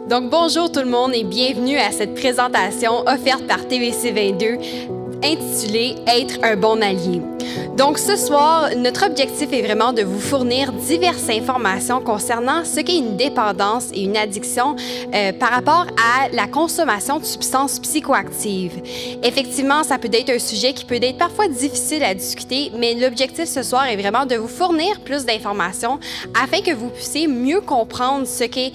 Donc bonjour tout le monde et bienvenue à cette présentation offerte par TVC 22 intitulée « Être un bon allié ». Donc ce soir, notre objectif est vraiment de vous fournir diverses informations concernant ce qu'est une dépendance et une addiction par rapport à la consommation de substances psychoactives. Effectivement, ça peut être un sujet qui peut être parfois difficile à discuter, mais l'objectif ce soir est vraiment de vous fournir plus d'informations afin que vous puissiez mieux comprendre ce qu'est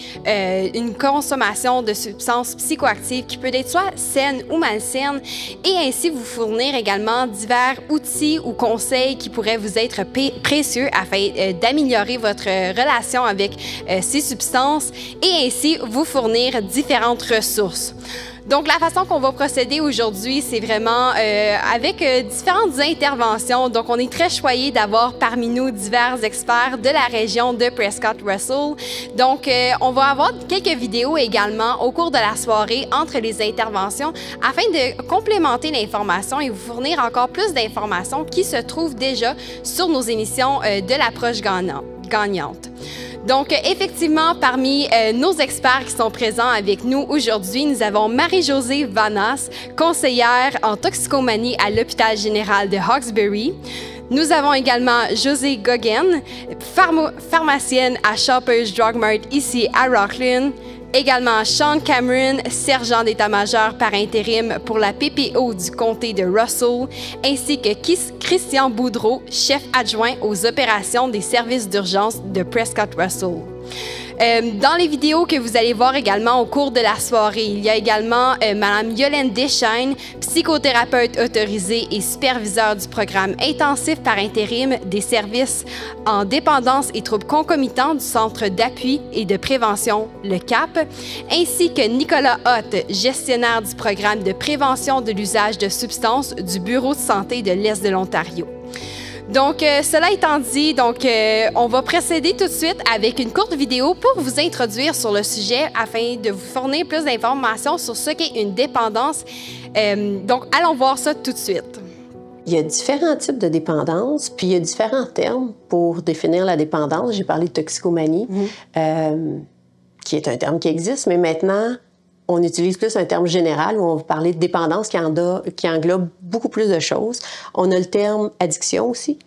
une consommation de substances psychoactives qui peut être soit saine ou malsaine et ainsi vous fournir également divers outils ou conseils qui pourraient vous être précieux afin d'améliorer votre relation avec ces substances et ainsi vous fournir différentes ressources. Donc, la façon qu'on va procéder aujourd'hui, c'est vraiment avec différentes interventions. Donc, on est très choyé d'avoir parmi nous divers experts de la région de Prescott-Russell. Donc, on va avoir quelques vidéos également au cours de la soirée entre les interventions afin de complémenter l'information et vous fournir encore plus d'informations qui se trouvent déjà sur nos émissions de l'approche gagnante. Donc, effectivement, parmi nos experts qui sont présents avec nous aujourd'hui, nous avons Marie-Josée Vanas, conseillère en toxicomanie à l'hôpital général de Hawkesbury. Nous avons également José Gauguin, pharmacienne à Shoppers Drug Mart ici à Rocklin. Également Sean Cameron, sergent d'état-major par intérim pour la PPO du comté de Russell, ainsi que Christian Boudreau, chef adjoint aux opérations des services d'urgence de Prescott-Russell. Dans les vidéos que vous allez voir également au cours de la soirée, il y a également Mme Yolène Deschaines, psychothérapeute autorisée et superviseur du programme intensif par intérim des services en dépendance et troubles concomitants du Centre d'appui et de prévention, le CAP, ainsi que Nicolas Hott, gestionnaire du programme de prévention de l'usage de substances du Bureau de santé de l'Est de l'Ontario. Donc, cela étant dit, on va procéder tout de suite avec une courte vidéo pour vous introduire sur le sujet afin de vous fournir plus d'informations sur ce qu'est une dépendance. Donc, allons voir ça tout de suite. Il y a différents types de dépendance, puis il y a différents termes pour définir la dépendance. J'ai parlé de toxicomanie, qui est un terme qui existe, mais maintenant, on utilise plus un terme général où on va parler de dépendance qui englobe beaucoup plus de choses. On a le terme addiction aussi,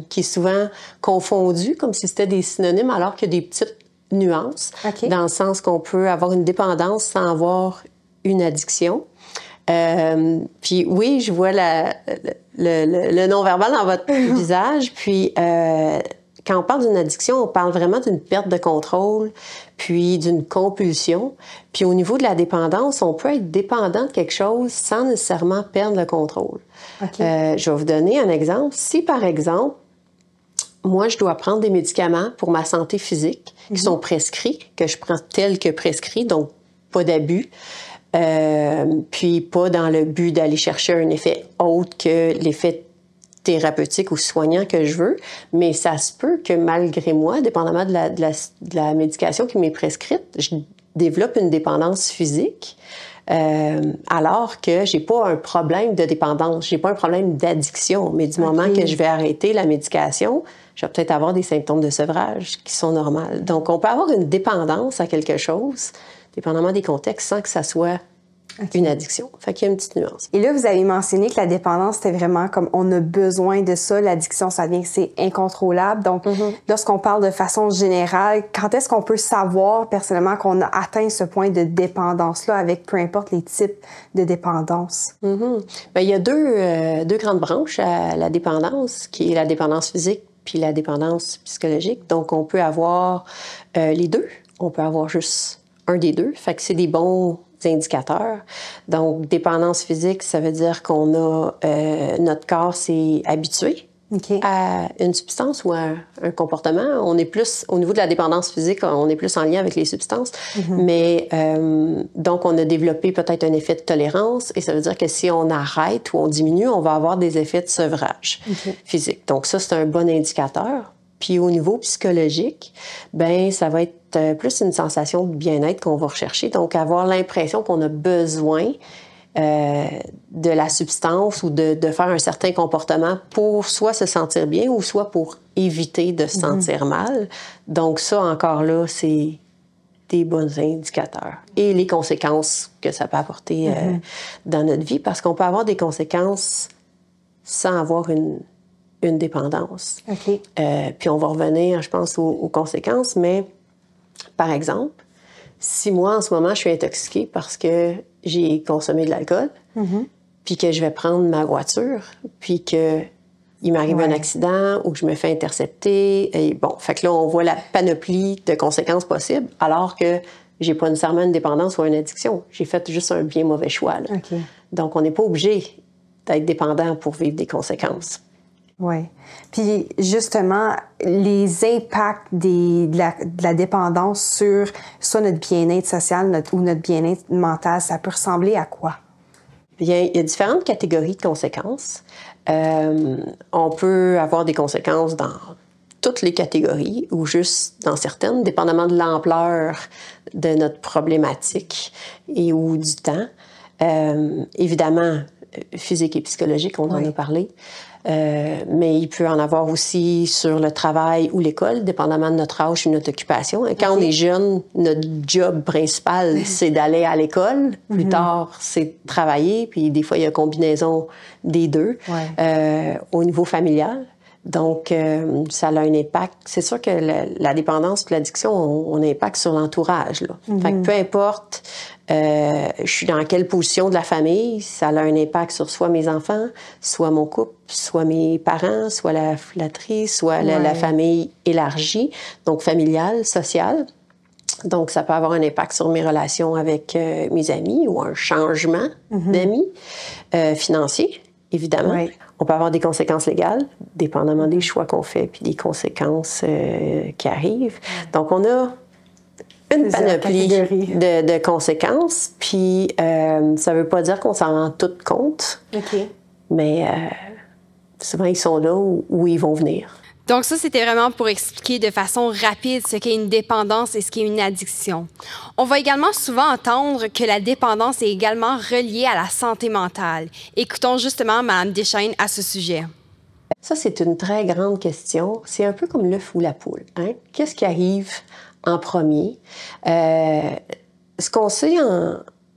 qui est souvent confondu comme si c'était des synonymes, alors qu'il y a des petites nuances, dans le sens qu'on peut avoir une dépendance sans avoir une addiction. Puis oui, je vois le non-verbal dans votre visage, puis... Quand on parle d'une addiction, on parle vraiment d'une perte de contrôle, puis d'une compulsion. Puis au niveau de la dépendance, on peut être dépendant de quelque chose sans nécessairement perdre le contrôle. Je vais vous donner un exemple. Si, par exemple, moi, je dois prendre des médicaments pour ma santé physique qui sont prescrits, que je prends tels que prescrits, donc pas d'abus, puis pas dans le but d'aller chercher un effet autre que l'effet thérapeutique ou soignant que je veux, mais ça se peut que malgré moi, dépendamment de la médication qui m'est prescrite, je développe une dépendance physique, alors que j'ai pas un problème de dépendance, j'ai pas un problème d'addiction, mais du moment que je vais arrêter la médication, je vais peut-être avoir des symptômes de sevrage qui sont normaux. Donc, on peut avoir une dépendance à quelque chose, dépendamment des contextes, sans que ça soit une addiction. Fait qu'il y a une petite nuance. Et là, vous avez mentionné que la dépendance, c'était vraiment comme on a besoin de ça. L'addiction, ça devient que c'est incontrôlable. Donc, lorsqu'on parle de façon générale, quand est-ce qu'on peut savoir personnellement qu'on a atteint ce point de dépendance-là avec peu importe les types de dépendance? Bien, il y a deux grandes branches à la dépendance, qui est la dépendance physique puis la dépendance psychologique. Donc, on peut avoir les deux. On peut avoir juste un des deux. Fait que c'est des bons indicateurs. Donc, dépendance physique, ça veut dire qu'on a... notre corps s'est habitué à une substance ou à un comportement. On est plus... Au niveau de la dépendance physique, on est plus en lien avec les substances. Mais donc, on a développé peut-être un effet de tolérance et ça veut dire que si on arrête ou on diminue, on va avoir des effets de sevrage physique. Donc, ça, c'est un bon indicateur. Puis au niveau psychologique, ben ça va être plus une sensation de bien-être qu'on va rechercher. Donc, avoir l'impression qu'on a besoin de la substance ou de faire un certain comportement pour soit se sentir bien ou soit pour éviter de se sentir mal. Donc ça, encore là, c'est des bons indicateurs et les conséquences que ça peut apporter dans notre vie, parce qu'on peut avoir des conséquences sans avoir une dépendance. OK. Puis on va revenir, je pense, aux conséquences, mais par exemple, si moi, en ce moment, je suis intoxiquée parce que j'ai consommé de l'alcool, puis que je vais prendre ma voiture, puis que il m'arrive un accident ou que je me fais intercepter, et bon, fait que là, on voit la panoplie de conséquences possibles, alors que j'ai pas nécessairement une dépendance ou une addiction. J'ai fait juste un bien mauvais choix, là. OK. Donc, on n'est pas obligé d'être dépendant pour vivre des conséquences. Oui. Puis justement, les impacts de la dépendance sur soit notre bien-être social ou notre bien-être mental, ça peut ressembler à quoi? Bien, il y a différentes catégories de conséquences. On peut avoir des conséquences dans toutes les catégories ou juste dans certaines, dépendamment de l'ampleur de notre problématique et ou du temps. Évidemment, physique et psychologique, on en a parlé. Mais il peut en avoir aussi sur le travail ou l'école, dépendamment de notre âge et de notre occupation. Et quand on est jeune, notre job principal, c'est d'aller à l'école. Plus tard, c'est de travailler. Puis des fois, il y a une combinaison des deux au niveau familial. Donc, ça a un impact. C'est sûr que la dépendance et l'addiction ont un impact sur l'entourage, là. Fait que peu importe je suis dans quelle position de la famille, ça a un impact sur soit mes enfants, soit mon couple, soit mes parents, soit la fratrie, soit la famille élargie, donc familiale, sociale. Donc, ça peut avoir un impact sur mes relations avec mes amis ou un changement d'amis, financier, évidemment. Oui. On peut avoir des conséquences légales, dépendamment des choix qu'on fait, puis des conséquences qui arrivent. Donc, on a une panoplie de conséquences, puis ça ne veut pas dire qu'on s'en rend toutes compte, mais souvent, ils sont là où ils vont venir. Donc ça, c'était vraiment pour expliquer de façon rapide ce qu'est une dépendance et ce qu'est une addiction. On va également souvent entendre que la dépendance est également reliée à la santé mentale. Écoutons justement Mme Deschênes à ce sujet. Ça, c'est une très grande question. C'est un peu comme l'œuf ou la poule, hein? Qu'est-ce qui arrive en premier? Ce qu'on sait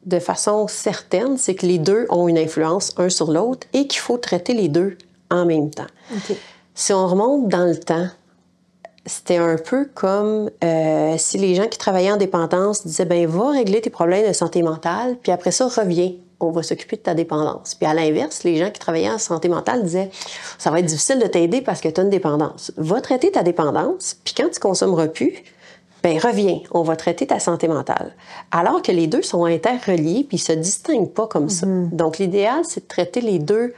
de façon certaine, c'est que les deux ont une influence un sur l'autre et qu'il faut traiter les deux en même temps. Si on remonte dans le temps, c'était un peu comme si les gens qui travaillaient en dépendance disaient « ben va régler tes problèmes de santé mentale, puis après ça, reviens, on va s'occuper de ta dépendance. » Puis à l'inverse, les gens qui travaillaient en santé mentale disaient « ça va être difficile de t'aider parce que tu as une dépendance. Va traiter ta dépendance, puis quand tu consommeras plus, ben reviens, on va traiter ta santé mentale. » Alors que les deux sont interreliés, puis ils se distinguent pas comme ça. Donc l'idéal, c'est de traiter les deux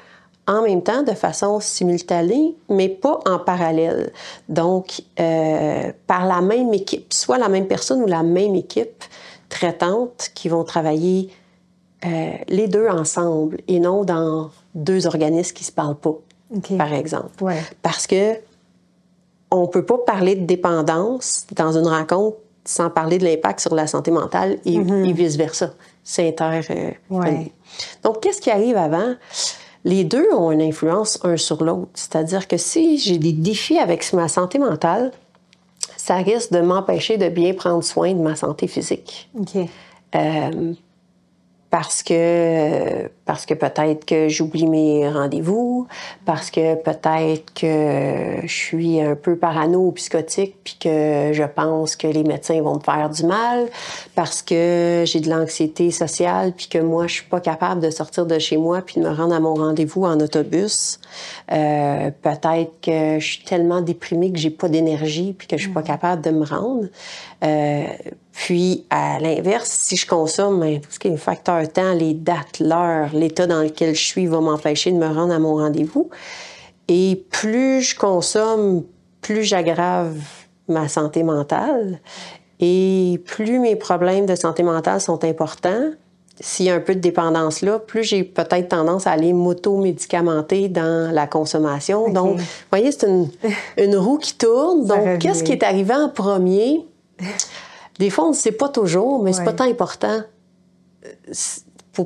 en même temps, de façon simultanée, mais pas en parallèle. Donc, par la même équipe, soit la même personne ou la même équipe traitante qui vont travailler les deux ensemble et non dans deux organismes qui ne se parlent pas, par exemple. Parce que on peut pas parler de dépendance dans une rencontre sans parler de l'impact sur la santé mentale et vice-versa. C'est interrelié. Donc, qu'est-ce qui arrive avant? Les deux ont une influence un sur l'autre. C'est-à-dire que si j'ai des défis avec ma santé mentale, ça risque de m'empêcher de bien prendre soin de ma santé physique. Parce que peut-être que j'oublie mes rendez-vous, parce que peut-être que je suis un peu parano ou psychotique puis que je pense que les médecins vont me faire du mal, parce que j'ai de l'anxiété sociale puis que moi, je suis pas capable de sortir de chez moi puis de me rendre à mon rendez-vous en autobus. Peut-être que je suis tellement déprimée que j'ai pas d'énergie puis que je suis pas capable de me rendre. Puis, à l'inverse, si je consomme tout ce qui est le facteur temps, les dates, l'heure, l'état dans lequel je suis va m'empêcher de me rendre à mon rendez-vous. Et plus je consomme, plus j'aggrave ma santé mentale. Et plus mes problèmes de santé mentale sont importants, s'il y a un peu de dépendance là, plus j'ai peut-être tendance à aller m'auto-médicamenter dans la consommation. Donc, vous voyez, c'est une roue qui tourne. Donc, qu'est-ce qui est arrivé en premier? Des fois, on ne sait pas toujours, mais c'est pas tant important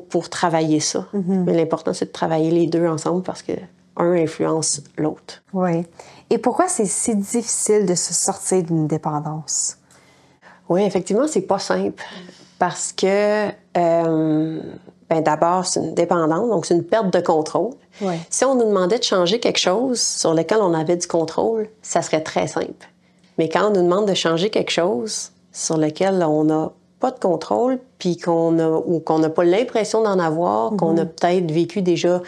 pour travailler ça. Mais l'important, c'est de travailler les deux ensemble parce que un influence l'autre. Oui. Et pourquoi c'est si difficile de se sortir d'une dépendance? Oui, effectivement, c'est pas simple parce que, d'abord, c'est une dépendance, donc c'est une perte de contrôle. Ouais. Si on nous demandait de changer quelque chose sur lequel on avait du contrôle, ça serait très simple. Mais quand on nous demande de changer quelque chose sur lequel on n'a pas de contrôle, puis qu'on n'a pas l'impression d'en avoir, qu'on a peut-être vécu déjà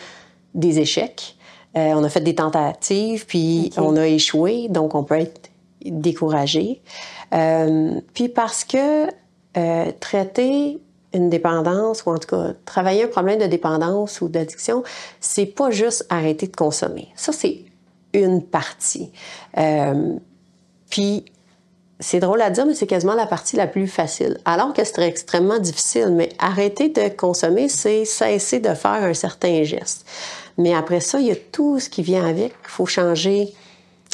des échecs, on a fait des tentatives, puis on a échoué, donc on peut être découragé. Puis parce que traiter une dépendance, ou en tout cas travailler un problème de dépendance ou d'addiction, c'est pas juste arrêter de consommer. Ça, c'est une partie. Puis c'est drôle à dire, mais c'est quasiment la partie la plus facile. Alors que c'est extrêmement difficile, mais arrêter de consommer, c'est cesser de faire un certain geste. Mais après ça, il y a tout ce qui vient avec. Il faut changer,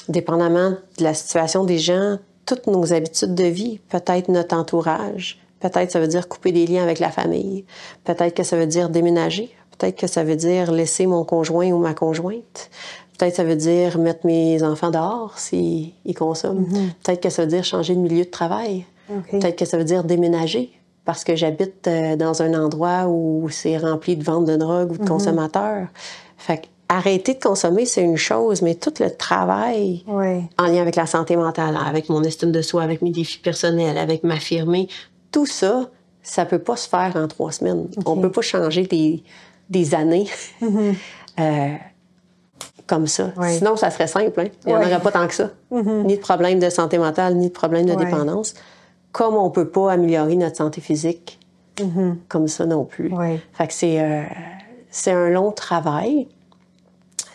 dépendamment de la situation des gens, toutes nos habitudes de vie, peut-être notre entourage. Peut-être ça veut dire couper des liens avec la famille. Peut-être que ça veut dire déménager. Peut-être que ça veut dire laisser mon conjoint ou ma conjointe. Peut-être que ça veut dire mettre mes enfants dehors s'ils consomment. Peut-être que ça veut dire changer de milieu de travail. Peut-être que ça veut dire déménager parce que j'habite dans un endroit où c'est rempli de ventes de drogue ou de consommateurs. Fait que arrêter de consommer, c'est une chose, mais tout le travail en lien avec la santé mentale, avec mon estime de soi, avec mes défis personnels, avec m'affirmer, tout ça, ça peut pas se faire en 3 semaines. On peut pas changer des années comme ça. Sinon, ça serait simple. Hein? Il n'y en aurait pas tant que ça. Ni de problème de santé mentale, ni de problème de dépendance. Comme on peut pas améliorer notre santé physique comme ça non plus. Fait que c'est un long travail.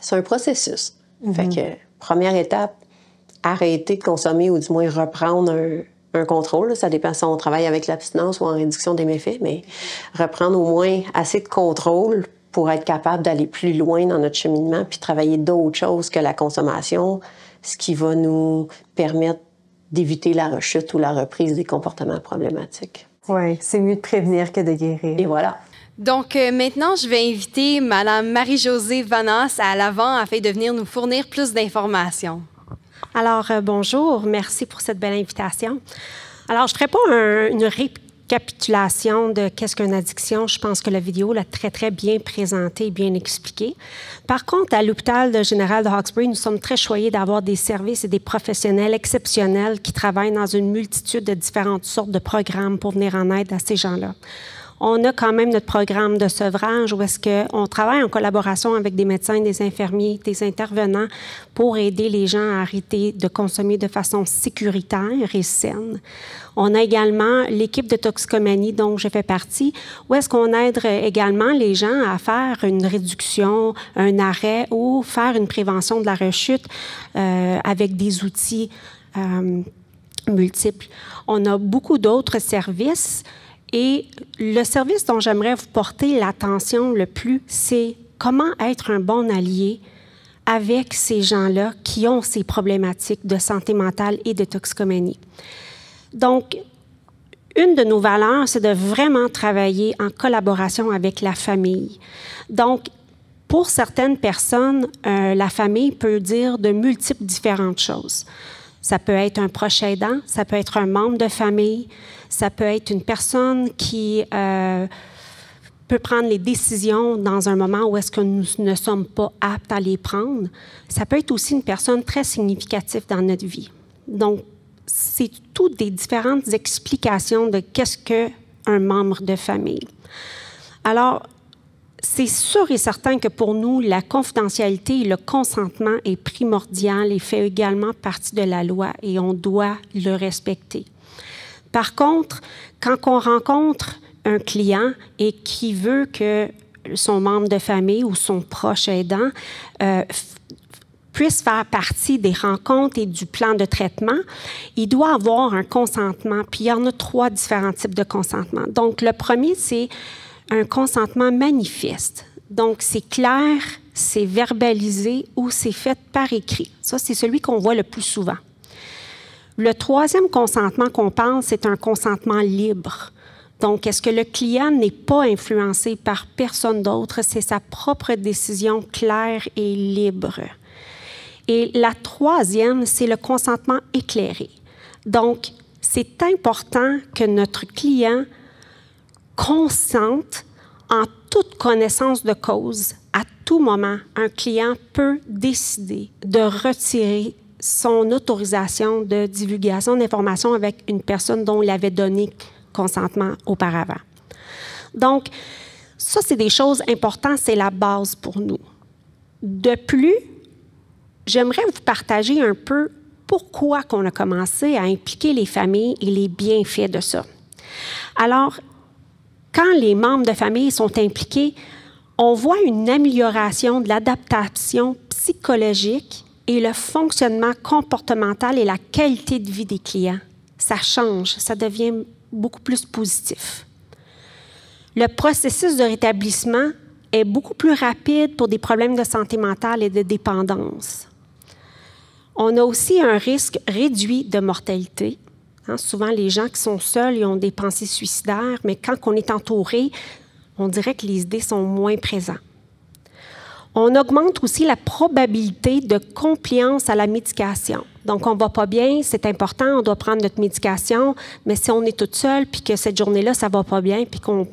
C'est un processus. Fait que, première étape, arrêter de consommer ou du moins reprendre un contrôle. Là. Ça dépend si on travaille avec l'abstinence ou en réduction des méfaits, mais reprendre au moins assez de contrôle pour être capable d'aller plus loin dans notre cheminement puis travailler d'autres choses que la consommation, ce qui va nous permettre d'éviter la rechute ou la reprise des comportements problématiques. Oui, c'est mieux de prévenir que de guérir. Et voilà. Donc, maintenant, je vais inviter Mme Marie-Josée Vanasse à l'avant afin de venir nous fournir plus d'informations. Alors, bonjour. Merci pour cette belle invitation. Alors, je ne ferai pas une récapitulation de qu'est-ce qu'une addiction. Je pense que la vidéo l'a très, très bien présentée et bien expliquée. Par contre, à l'hôpital général de Hawkesbury, nous sommes très choyés d'avoir des services et des professionnels exceptionnels qui travaillent dans une multitude de différentes sortes de programmes pour venir en aide à ces gens-là. On a quand même notre programme de sevrage où est-ce qu'on travaille en collaboration avec des médecins, des infirmiers, des intervenants pour aider les gens à arrêter de consommer de façon sécuritaire et saine. On a également l'équipe de toxicomanie dont je fais partie, où est-ce qu'on aide également les gens à faire une réduction, un arrêt ou faire une prévention de la rechute avec des outils multiples. On a beaucoup d'autres services. Et le service dont j'aimerais vous porter l'attention le plus, c'est comment être un bon allié avec ces gens-là qui ont ces problématiques de santé mentale et de toxicomanie. Donc, une de nos valeurs, c'est de vraiment travailler en collaboration avec la famille. Donc, pour certaines personnes, la famille peut dire de multiples différentes choses. Ça peut être un proche aidant, ça peut être un membre de famille, ça peut être une personne qui peut prendre les décisions dans un moment où est-ce que nous ne sommes pas aptes à les prendre. Ça peut être aussi une personne très significative dans notre vie. Donc, c'est toutes des différentes explications de qu'est-ce qu'un membre de famille. Alors, c'est sûr et certain que pour nous, la confidentialité et le consentement est primordial et fait également partie de la loi et on doit le respecter. Par contre, quand on rencontre un client et qui veut que son membre de famille ou son proche aidant puisse faire partie des rencontres et du plan de traitement, il doit avoir un consentement. Puis il y en a 3 différents types de consentement. Donc, le premier, c'est un consentement manifeste. Donc, c'est clair, c'est verbalisé ou c'est fait par écrit. Ça, c'est celui qu'on voit le plus souvent. Le 3e consentement qu'on pense, c'est un consentement libre. Donc, est-ce que le client n'est pas influencé par personne d'autre? C'est sa propre décision claire et libre. Et la 3e, c'est le consentement éclairé. Donc, c'est important que notre client consente en toute connaissance de cause. À tout moment, un client peut décider de retirer son autorisation de divulgation d'informations avec une personne dont il avait donné consentement auparavant. Donc, ça, c'est des choses importantes, c'est la base pour nous. De plus, j'aimerais vous partager un peu pourquoi on a commencé à impliquer les familles et les bienfaits de ça. Alors, quand les membres de famille sont impliqués, on voit une amélioration de l'adaptation psychologique et le fonctionnement comportemental et la qualité de vie des clients. Ça change, ça devient beaucoup plus positif. Le processus de rétablissement est beaucoup plus rapide pour des problèmes de santé mentale et de dépendance. On a aussi un risque réduit de mortalité. Souvent, les gens qui sont seuls, ils ont des pensées suicidaires, mais quand on est entouré, on dirait que les idées sont moins présentes. On augmente aussi la probabilité de compliance à la médication. Donc, on ne va pas bien, c'est important, on doit prendre notre médication, mais si on est toute seule, puis que cette journée-là, ça ne va pas bien, puis qu'on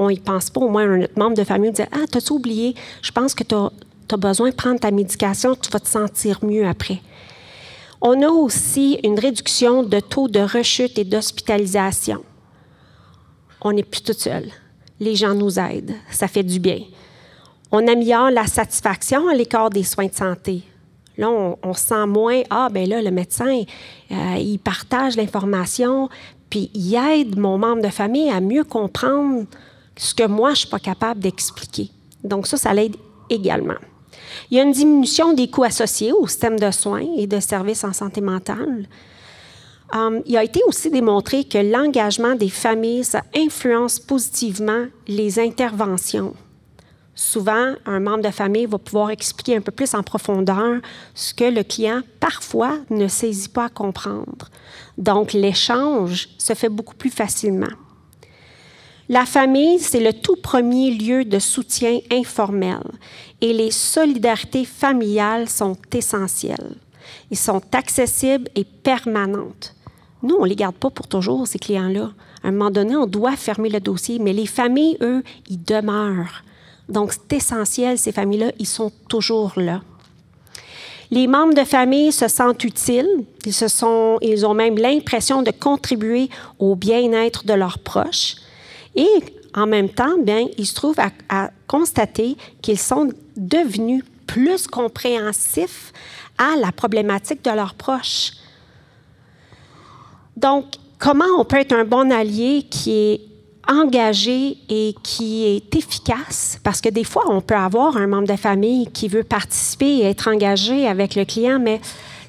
n'y pense pas, au moins notre membre de famille dit « Ah, t'as-tu oublié? Je pense que tu as besoin de prendre ta médication, tu vas te sentir mieux après. » On a aussi une réduction de taux de rechute et d'hospitalisation. On n'est plus toute seule. Les gens nous aident, ça fait du bien. On améliore la satisfaction à l'écart des soins de santé. Là, on sent moins, là, le médecin, il partage l'information, puis il aide mon membre de famille à mieux comprendre ce que moi, je ne suis pas capable d'expliquer. Donc ça l'aide également. Il y a une diminution des coûts associés au système de soins et de services en santé mentale. Il a été aussi démontré que l'engagement des familles, ça influence positivement les interventions. Souvent, un membre de famille va pouvoir expliquer un peu plus en profondeur ce que le client, parfois, ne saisit pas à comprendre. Donc, l'échange se fait beaucoup plus facilement. La famille, c'est le tout premier lieu de soutien informel et les solidarités familiales sont essentielles. Ils sont accessibles et permanentes. Nous, on ne les garde pas pour toujours, ces clients-là. À un moment donné, on doit fermer le dossier, mais les familles, eux, ils demeurent. Donc, c'est essentiel, ces familles-là, ils sont toujours là. Les membres de famille se sentent utiles, ils ont même l'impression de contribuer au bien-être de leurs proches. Et en même temps, bien, ils se trouvent à constater qu'ils sont devenus plus compréhensifs à la problématique de leurs proches. Donc, comment on peut être un bon allié qui est engagé et qui est efficace? Parce que des fois, on peut avoir un membre de famille qui veut participer et être engagé avec le client, mais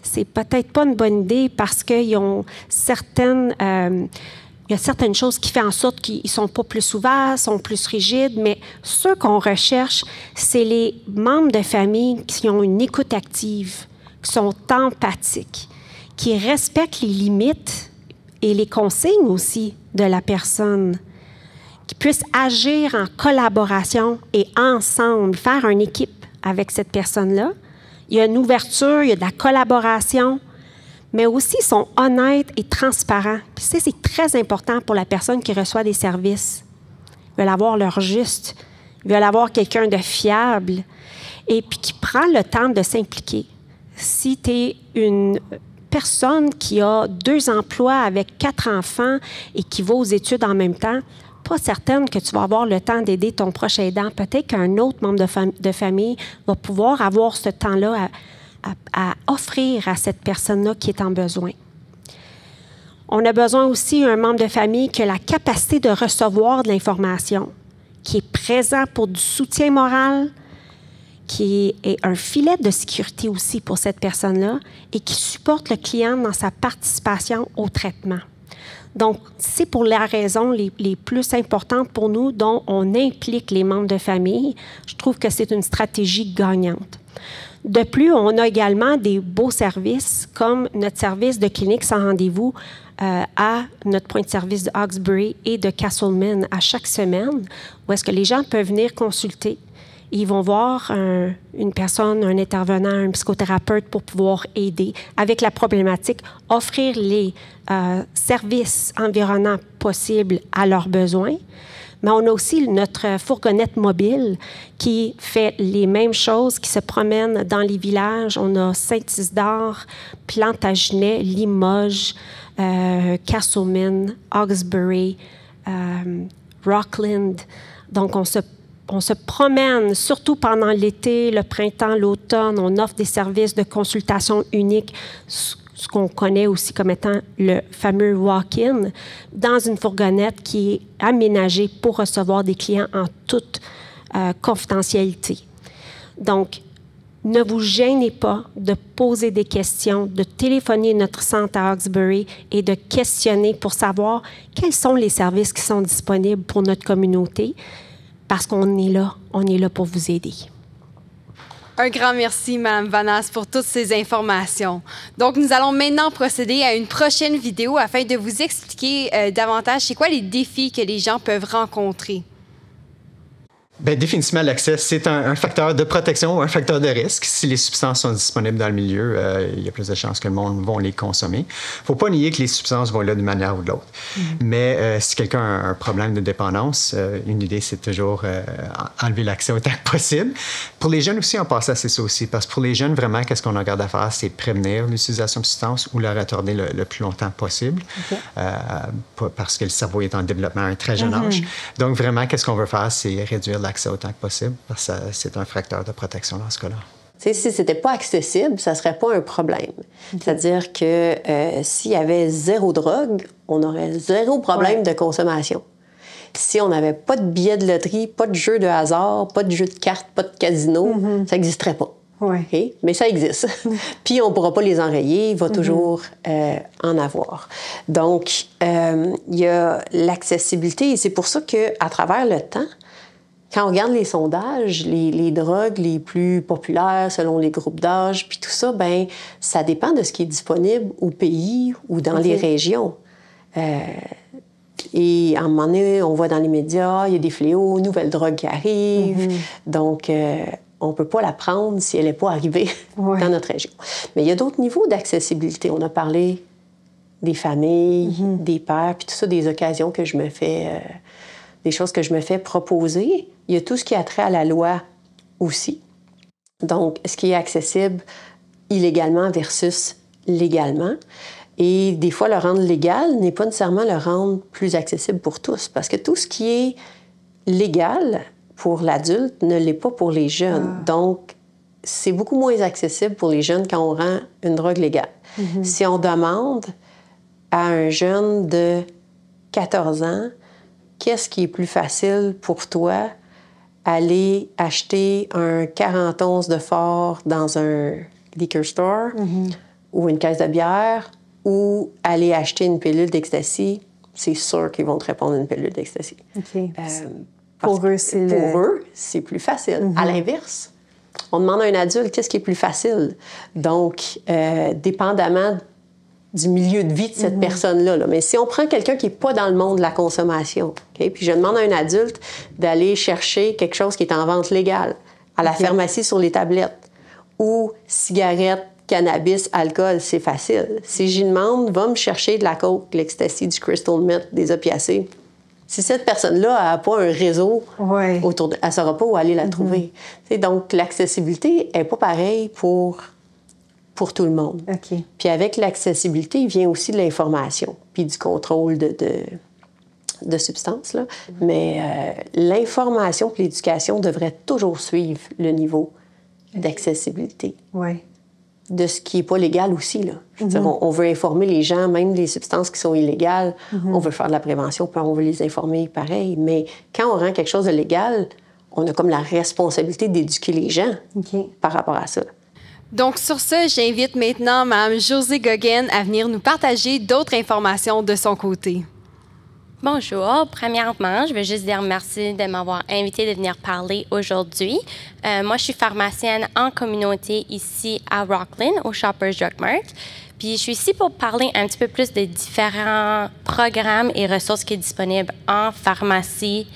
c'est peut-être pas une bonne idée parce qu'ils ont il y a certaines choses qui font en sorte qu'ils ne sont pas plus ouverts, sont plus rigides, mais ce qu'on recherche, c'est les membres de famille qui ont une écoute active, qui sont empathiques, qui respectent les limites et les consignes aussi de la personne, qui puissent agir en collaboration et ensemble, faire une équipe avec cette personne-là. Il y a une ouverture, il y a de la collaboration, mais aussi ils sont honnêtes et transparents. Puis ça, c'est très important pour la personne qui reçoit des services. Ils veulent avoir leur juste, ils veulent avoir quelqu'un de fiable et puis qui prend le temps de s'impliquer. Si tu es une personne qui a 2 emplois avec 4 enfants et qui va aux études en même temps, pas certaine que tu vas avoir le temps d'aider ton proche aidant. Peut-être qu'un autre membre de famille va pouvoir avoir ce temps-là à offrir à cette personne-là qui est en besoin. On a besoin aussi d'un membre de famille qui a la capacité de recevoir de l'information, qui est présent pour du soutien moral, qui est un filet de sécurité aussi pour cette personne-là et qui supporte le client dans sa participation au traitement. Donc, c'est pour les raisons les plus importantes pour nous dont on implique les membres de famille. Je trouve que c'est une stratégie gagnante. De plus, on a également des beaux services comme notre service de clinique sans rendez-vous à notre point de service de Hawkesbury et de Castlemaine à chaque semaine, où est-ce que les gens peuvent venir consulter Ils vont voir une personne, un intervenant, un psychothérapeute pour pouvoir aider avec la problématique, offrir les services environnants possibles à leurs besoins. Mais on a aussi notre fourgonnette mobile qui fait les mêmes choses, qui se promène dans les villages. On a Saint-Isidore, Plantagenet, Limoges, Castleman, Hawkesbury, Rockland. Donc, on se promène, surtout pendant l'été, le printemps, l'automne. On offre des services de consultation unique, ce qu'on connaît aussi comme étant le fameux walk-in, dans une fourgonnette qui est aménagée pour recevoir des clients en toute confidentialité. Donc, ne vous gênez pas de poser des questions, de téléphoner notre centre à Hawkesbury et de questionner pour savoir quels sont les services qui sont disponibles pour notre communauté, parce qu'on est là pour vous aider. Un grand merci, Mme Vanasse, pour toutes ces informations. Donc, nous allons maintenant procéder à une prochaine vidéo afin de vous expliquer davantage c'est quoi les défis que les gens peuvent rencontrer. Bien, définitivement, l'accès, c'est un facteur de protection ou un facteur de risque. Si les substances sont disponibles dans le milieu, il y a plus de chances que le monde va les consommer. Il ne faut pas nier que les substances vont là d'une manière ou de l'autre. Mais si quelqu'un a un problème de dépendance, une idée, c'est toujours enlever l'accès autant que possible. Pour les jeunes aussi, on passe assez ça aussi. Parce que pour les jeunes, vraiment, qu'est-ce qu'on regarde à faire? C'est prévenir l'utilisation de substances ou la retarder le plus longtemps possible. Parce que le cerveau est en développement à un très jeune âge. Donc, vraiment, qu'est-ce qu'on veut faire? C'est réduire l'accès autant que possible, parce que c'est un facteur de protection dans ce cas-là. Si c'était pas accessible, ça serait pas un problème. C'est-à-dire que s'il y avait zéro drogue, on aurait zéro problème de consommation. Si on n'avait pas de billets de loterie, pas de jeux de hasard, pas de jeux de cartes, pas de casino, ça n'existerait pas. Okay? Mais ça existe. Puis on ne pourra pas les enrayer, il va toujours en avoir. Donc, il y a l'accessibilité, et c'est pour ça qu'à travers le temps, quand on regarde les sondages, les drogues les plus populaires selon les groupes d'âge, puis tout ça, bien, ça dépend de ce qui est disponible au pays ou dans les régions. Et à un moment donné, on voit dans les médias, il y a des fléaux, nouvelles drogues qui arrivent. Donc, on ne peut pas la prendre si elle n'est pas arrivée dans notre région. Mais il y a d'autres niveaux d'accessibilité. On a parlé des familles, des pères, puis tout ça, des occasions que je me fais... des choses que je me fais proposer. Il y a tout ce qui a trait à la loi aussi. Donc, ce qui est accessible illégalement versus légalement. Et des fois, le rendre légal n'est pas nécessairement le rendre plus accessible pour tous. Parce que tout ce qui est légal pour l'adulte ne l'est pas pour les jeunes. Donc, c'est beaucoup moins accessible pour les jeunes quand on rend une drogue légale. Si on demande à un jeune de 14 ans, qu'est-ce qui est plus facile pour toi, aller acheter un 40 onces de fort dans un liquor store ou une caisse de bière ou aller acheter une pilule d'ecstasy? C'est sûr qu'ils vont te répondre une pilule d'ecstasy. Pour eux, c'est plus facile. À l'inverse, on demande à un adulte qu'est-ce qui est plus facile. Donc, dépendamment du milieu de vie de cette personne-là. Mais si on prend quelqu'un qui n'est pas dans le monde de la consommation, puis je demande à un adulte d'aller chercher quelque chose qui est en vente légale, à la pharmacie sur les tablettes, ou cigarettes, cannabis, alcool, c'est facile. Si j'y demande, va me chercher de la coke, de l'ecstasy, du crystal meth, des opiacés, si cette personne-là n'a pas un réseau autour elle ne saura pas où aller la trouver. Donc, l'accessibilité n'est pas pareille pour tout le monde. Puis avec l'accessibilité, il vient aussi de l'information, puis du contrôle de substances. Là. Mais l'information et l'éducation devraient toujours suivre le niveau d'accessibilité. De ce qui n'est pas légal aussi. Là. On veut informer les gens, même des substances qui sont illégales. On veut faire de la prévention, puis on veut les informer pareil. Mais quand on rend quelque chose de légal, on a comme la responsabilité d'éduquer les gens par rapport à ça. Donc, sur ce, j'invite maintenant Mme Josée Goguin à venir nous partager d'autres informations de son côté. Bonjour. Premièrement, je veux juste dire merci de m'avoir invité de venir parler aujourd'hui. Moi, je suis pharmacienne en communauté ici à Rockland, au Shoppers Drug Mart. Puis, je suis ici pour parler un petit peu plus des différents programmes et ressources qui sont disponibles en pharmacie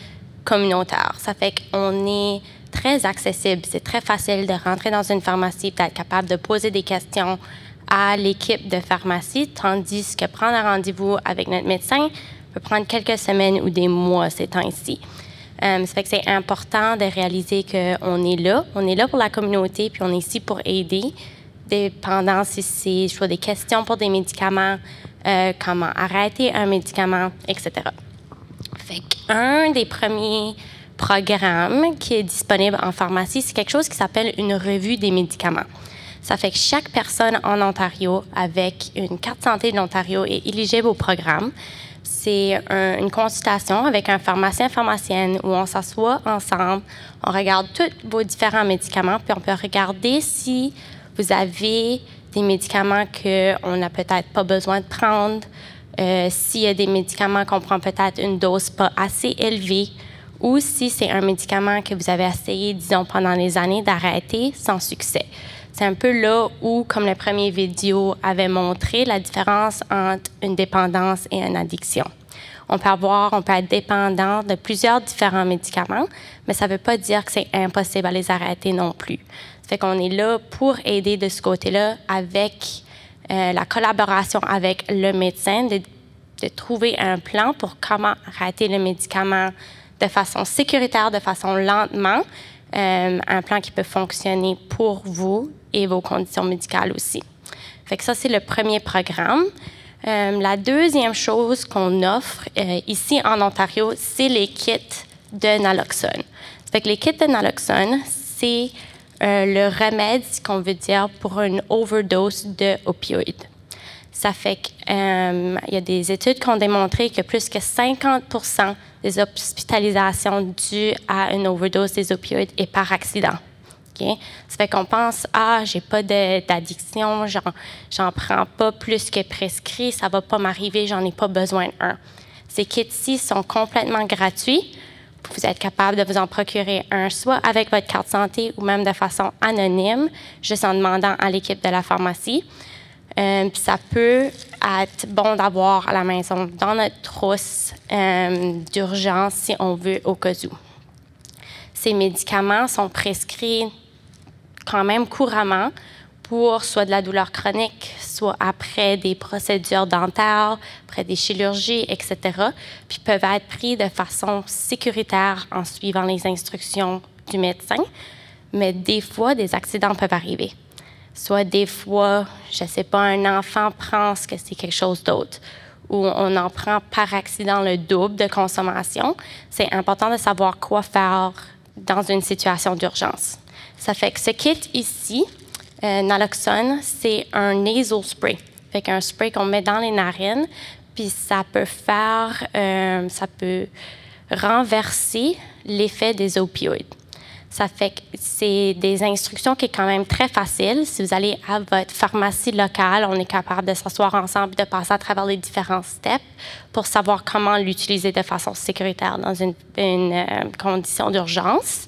communautaire. Ça fait qu'on est très accessible. C'est très facile de rentrer dans une pharmacie, d'être capable de poser des questions à l'équipe de pharmacie, tandis que prendre un rendez-vous avec notre médecin peut prendre quelques semaines ou des mois ces temps-ci. Ça fait que c'est important de réaliser qu'on est là. On est là pour la communauté, puis on est ici pour aider. Dépendance ici, je vois des questions pour des médicaments, comment arrêter un médicament, etc. Fait qu'un des premiers programmes qui est disponible en pharmacie, c'est quelque chose qui s'appelle une revue des médicaments. Ça fait que chaque personne en Ontario avec une carte santé de l'Ontario est éligible au programme. C'est une consultation avec un pharmacien, pharmacienne, où on s'assoit ensemble, on regarde tous vos différents médicaments, puis on peut regarder si vous avez des médicaments qu'on n'a peut-être pas besoin de prendre, s'il y a des médicaments qu'on prend peut-être une dose pas assez élevée, ou si c'est un médicament que vous avez essayé, disons, pendant les années d'arrêter sans succès. C'est un peu là où, comme le premier vidéo avait montré, la différence entre une dépendance et une addiction. On peut être dépendant de plusieurs différents médicaments, mais ça ne veut pas dire que c'est impossible à les arrêter non plus. Ça fait qu'on est là pour aider de ce côté-là avec la collaboration avec le médecin, de trouver un plan pour comment arrêter le médicament de façon sécuritaire, de façon lentement, un plan qui peut fonctionner pour vous et vos conditions médicales aussi. Fait que ça, c'est le premier programme. La deuxième chose qu'on offre ici en Ontario, c'est les kits de naloxone. Fait que les kits de naloxone, c'est le remède, si on veut dire, pour une overdose d'opioïdes. Ça fait qu'il y a des études qui ont démontré que plus que 50% des hospitalisations dues à une overdose des opioïdes est par accident. Okay? Ça fait qu'on pense, j'ai pas d'addiction, j'en prends pas plus que prescrit, ça va pas m'arriver, j'en ai pas besoin d'un. Ces kits-ci sont complètement gratuits. Vous êtes capable de vous en procurer un, soit avec votre carte santé ou même de façon anonyme, juste en demandant à l'équipe de la pharmacie. Puis ça peut être bon d'avoir à la maison, dans notre trousse d'urgence, si on veut, au cas où. Ces médicaments sont prescrits quand même couramment pour soit de la douleur chronique, soit après des procédures dentaires, après des chirurgies, etc., puis peuvent être pris de façon sécuritaire en suivant les instructions du médecin. Mais des fois, des accidents peuvent arriver. Soit des fois, je ne sais pas, un enfant pense que c'est quelque chose d'autre, ou on en prend par accident le double de consommation. C'est important de savoir quoi faire dans une situation d'urgence. Ça fait que ce kit ici, naloxone, c'est un nasal spray. Fait qu'un spray qu'on met dans les narines, puis ça peut renverser l'effet des opioïdes. Ça fait que c'est des instructions qui est quand même très facile. Si vous allez à votre pharmacie locale, on est capable de s'asseoir ensemble et de passer à travers les différents steps pour savoir comment l'utiliser de façon sécuritaire dans une condition d'urgence.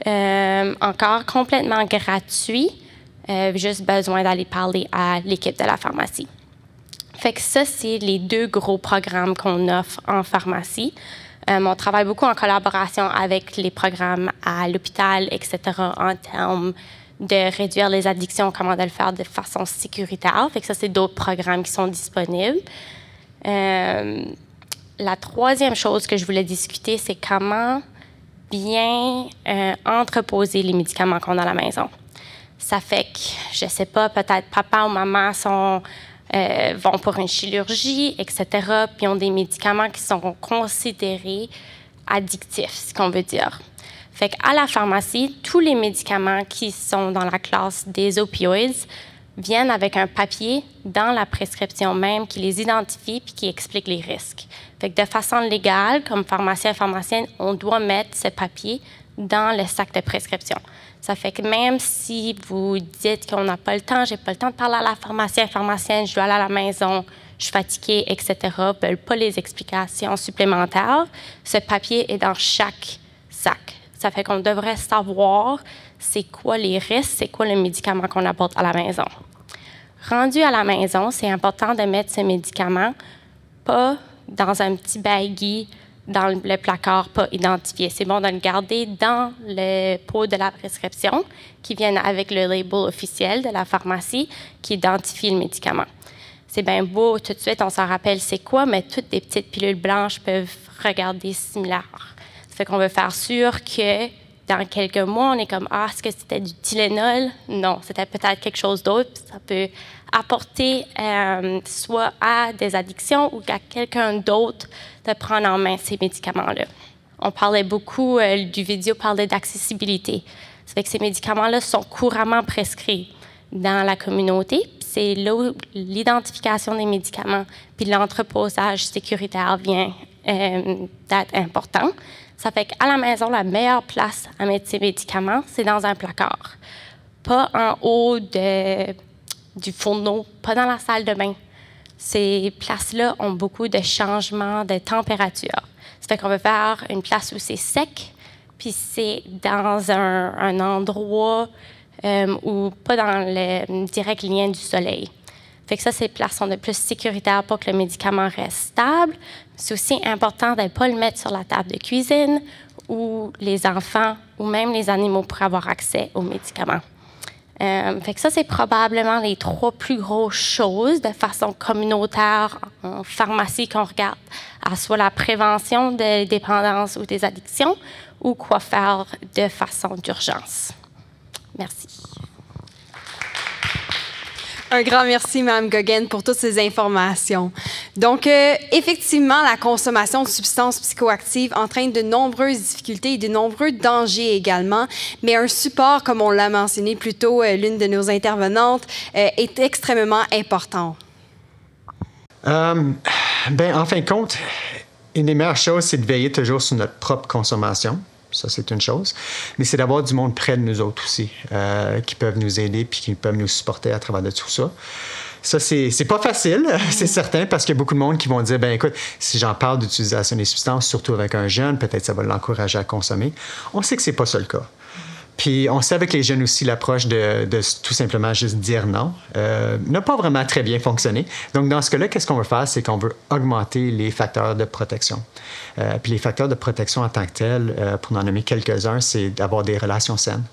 Encore complètement gratuit, juste besoin d'aller parler à l'équipe de la pharmacie. Fait que ça, c'est les deux gros programmes qu'on offre en pharmacie. On travaille beaucoup en collaboration avec les programmes à l'hôpital, etc., en termes de réduire les addictions, comment de le faire de façon sécuritaire. Fait que ça, c'est d'autres programmes qui sont disponibles. La troisième chose que je voulais discuter, c'est comment bien entreposer les médicaments qu'on a à la maison. Ça fait que, je ne sais pas, peut-être papa ou maman vont pour une chirurgie, etc., puis ont des médicaments qui sont considérés addictifs, ce qu'on veut dire. Fait qu'à la pharmacie, tous les médicaments qui sont dans la classe des opioïdes viennent avec un papier dans la prescription même qui les identifie puis qui explique les risques. Fait que de façon légale, comme pharmacien, pharmacienne, on doit mettre ce papier dans le sac de prescription. Ça fait que même si vous dites qu'on n'a pas le temps, j'ai pas le temps de parler à la pharmacienne, je dois aller à la maison, je suis fatiguée, etc., ne veulent pas les explications supplémentaires, ce papier est dans chaque sac. Ça fait qu'on devrait savoir c'est quoi les risques, c'est quoi le médicament qu'on apporte à la maison. Rendu à la maison, c'est important de mettre ce médicament pas dans un petit baggie dans le placard pas identifié. C'est bon de le garder dans le pot de la prescription qui vient avec le label officiel de la pharmacie qui identifie le médicament. C'est bien beau, tout de suite, on s'en rappelle c'est quoi, mais toutes les petites pilules blanches peuvent regarder similaires. Ça fait qu'on veut faire sûr que dans quelques mois, on est comme « Ah, est-ce que c'était du Tylenol? » Non, c'était peut-être quelque chose d'autre. Ça peut apporter soit à des addictions ou à quelqu'un d'autre de prendre en main ces médicaments-là. On parlait beaucoup, du vidéo parlait d'accessibilité. Ça fait que ces médicaments-là sont couramment prescrits dans la communauté. C'est là où l'identification des médicaments puis l'entreposage sécuritaire vient d'être important. Ça fait qu'à la maison, la meilleure place à mettre ces médicaments, c'est dans un placard. Pas en haut du fourneau, pas dans la salle de bain. Ces places-là ont beaucoup de changements de température. Ça fait qu'on veut faire une place où c'est sec, puis c'est dans un endroit ou pas dans le direct lien du soleil. Fait que ça, ces places sont de plus sécuritaires pour que le médicament reste stable. C'est aussi important de ne pas le mettre sur la table de cuisine où les enfants ou même les animaux pourraient avoir accès aux médicaments. Fait que ça, c'est probablement les 3 plus grosses choses de façon communautaire en pharmacie qu'on regarde, à soit la prévention des dépendances ou des addictions ou quoi faire de façon d'urgence. Merci. Un grand merci, Mme Goggin, pour toutes ces informations. Donc, effectivement, la consommation de substances psychoactives entraîne de nombreuses difficultés et de nombreux dangers également, mais un support, comme on l'a mentionné plus tôt, l'une de nos intervenantes, est extrêmement important. En fin de compte, une des meilleures choses, c'est de veiller toujours sur notre propre consommation. Ça, c'est une chose. Mais c'est d'avoir du monde près de nous autres aussi, qui peuvent nous aider puis qui peuvent nous supporter à travers de tout ça. Ça, c'est pas facile, c'est certain, parce qu'il y a beaucoup de monde qui vont dire, ben écoute, si j'en parle d'utilisation des substances, surtout avec un jeune, peut-être ça va l'encourager à consommer. On sait que c'est pas ça le cas. Puis on sait avec les jeunes aussi l'approche de tout simplement juste dire non n'a pas vraiment très bien fonctionné. Donc dans ce cas-là, qu'est-ce qu'on veut faire? C'est qu'on veut augmenter les facteurs de protection. Puis les facteurs de protection en tant que tels, pour en nommer quelques-uns, c'est d'avoir des relations saines,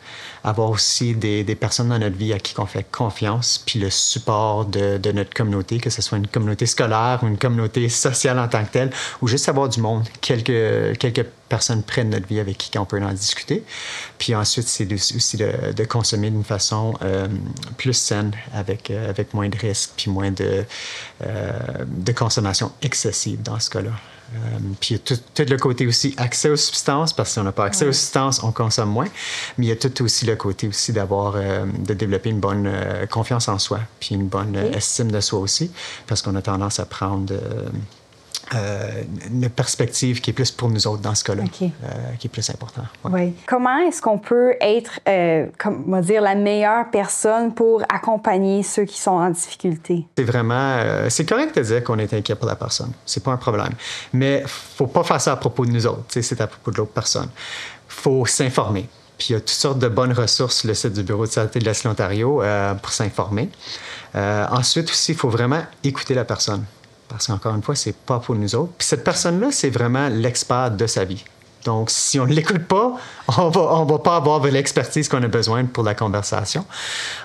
avoir aussi des personnes dans notre vie à qui on fait confiance, puis le support de notre communauté, que ce soit une communauté scolaire ou une communauté sociale en tant que telle, ou juste avoir du monde, quelques personnes près de notre vie avec qui on peut en discuter. Puis ensuite, c'est aussi de consommer d'une façon plus saine, avec moins de risques, puis moins de consommation excessive dans ce cas-là. Puis il y a tout le côté aussi accès aux substances, parce que si on n'a pas accès aux substances, on consomme moins. Mais il y a tout aussi le côté aussi de développer une bonne confiance en soi, puis une bonne estime de soi aussi, parce qu'on a tendance à prendre une perspective qui est plus pour nous autres dans ce cas-là, qui est plus important. Ouais. Oui. Comment est-ce qu'on peut être, comment dire, la meilleure personne pour accompagner ceux qui sont en difficulté? C'est vraiment, c'est correct de dire qu'on est inquiet pour la personne. C'est pas un problème. Mais faut pas faire ça à propos de nous autres. C'est à propos de l'autre personne. Faut s'informer. Puis il y a toutes sortes de bonnes ressources sur le site du Bureau de santé de l'Est-Ontario pour s'informer. Ensuite aussi, il faut vraiment écouter la personne. Parce qu'encore une fois, c'est pas pour nous autres. Puis cette personne-là, c'est vraiment l'expert de sa vie. Donc, si on ne l'écoute pas, on va pas avoir l'expertise qu'on a besoin pour la conversation.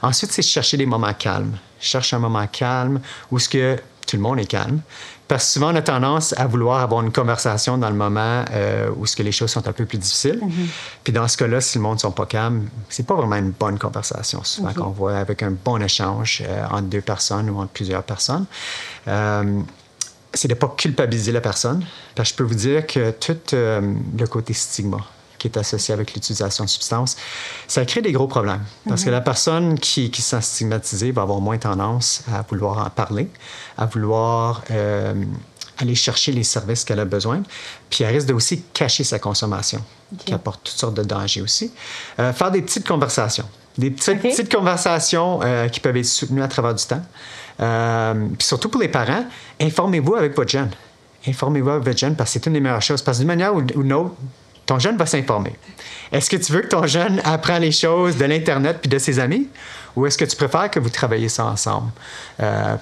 Ensuite, c'est chercher des moments calmes. Cherche un moment calme où ce que tout le monde est calme. Parce que souvent, on a tendance à vouloir avoir une conversation dans le moment où ce que les choses sont un peu plus difficiles. Puis dans ce cas-là, si le monde ne sont pas calmes, c'est pas vraiment une bonne conversation. Souvent qu'on voit avec un bon échange entre 2 personnes ou entre plusieurs personnes. C'est de ne pas culpabiliser la personne. Parce que je peux vous dire que tout le côté stigma qui est associé avec l'utilisation de substances, ça crée des gros problèmes. Parce que la personne qui se sent stigmatisée va avoir moins tendance à vouloir en parler, à vouloir aller chercher les services qu'elle a besoin, puis elle risque de aussi cacher sa consommation, qui apporte toutes sortes de dangers aussi. Faire des petites conversations. Des petites conversations qui peuvent être soutenues à travers du temps. Puis surtout pour les parents, informez-vous avec votre jeune. Informez-vous avec votre jeune parce que c'est une des meilleures choses. Parce que d'une manière ou d'une autre, ton jeune va s'informer. Est-ce que tu veux que ton jeune apprend les choses de l'Internet puis de ses amis ou est-ce que tu préfères que vous travailliez ça ensemble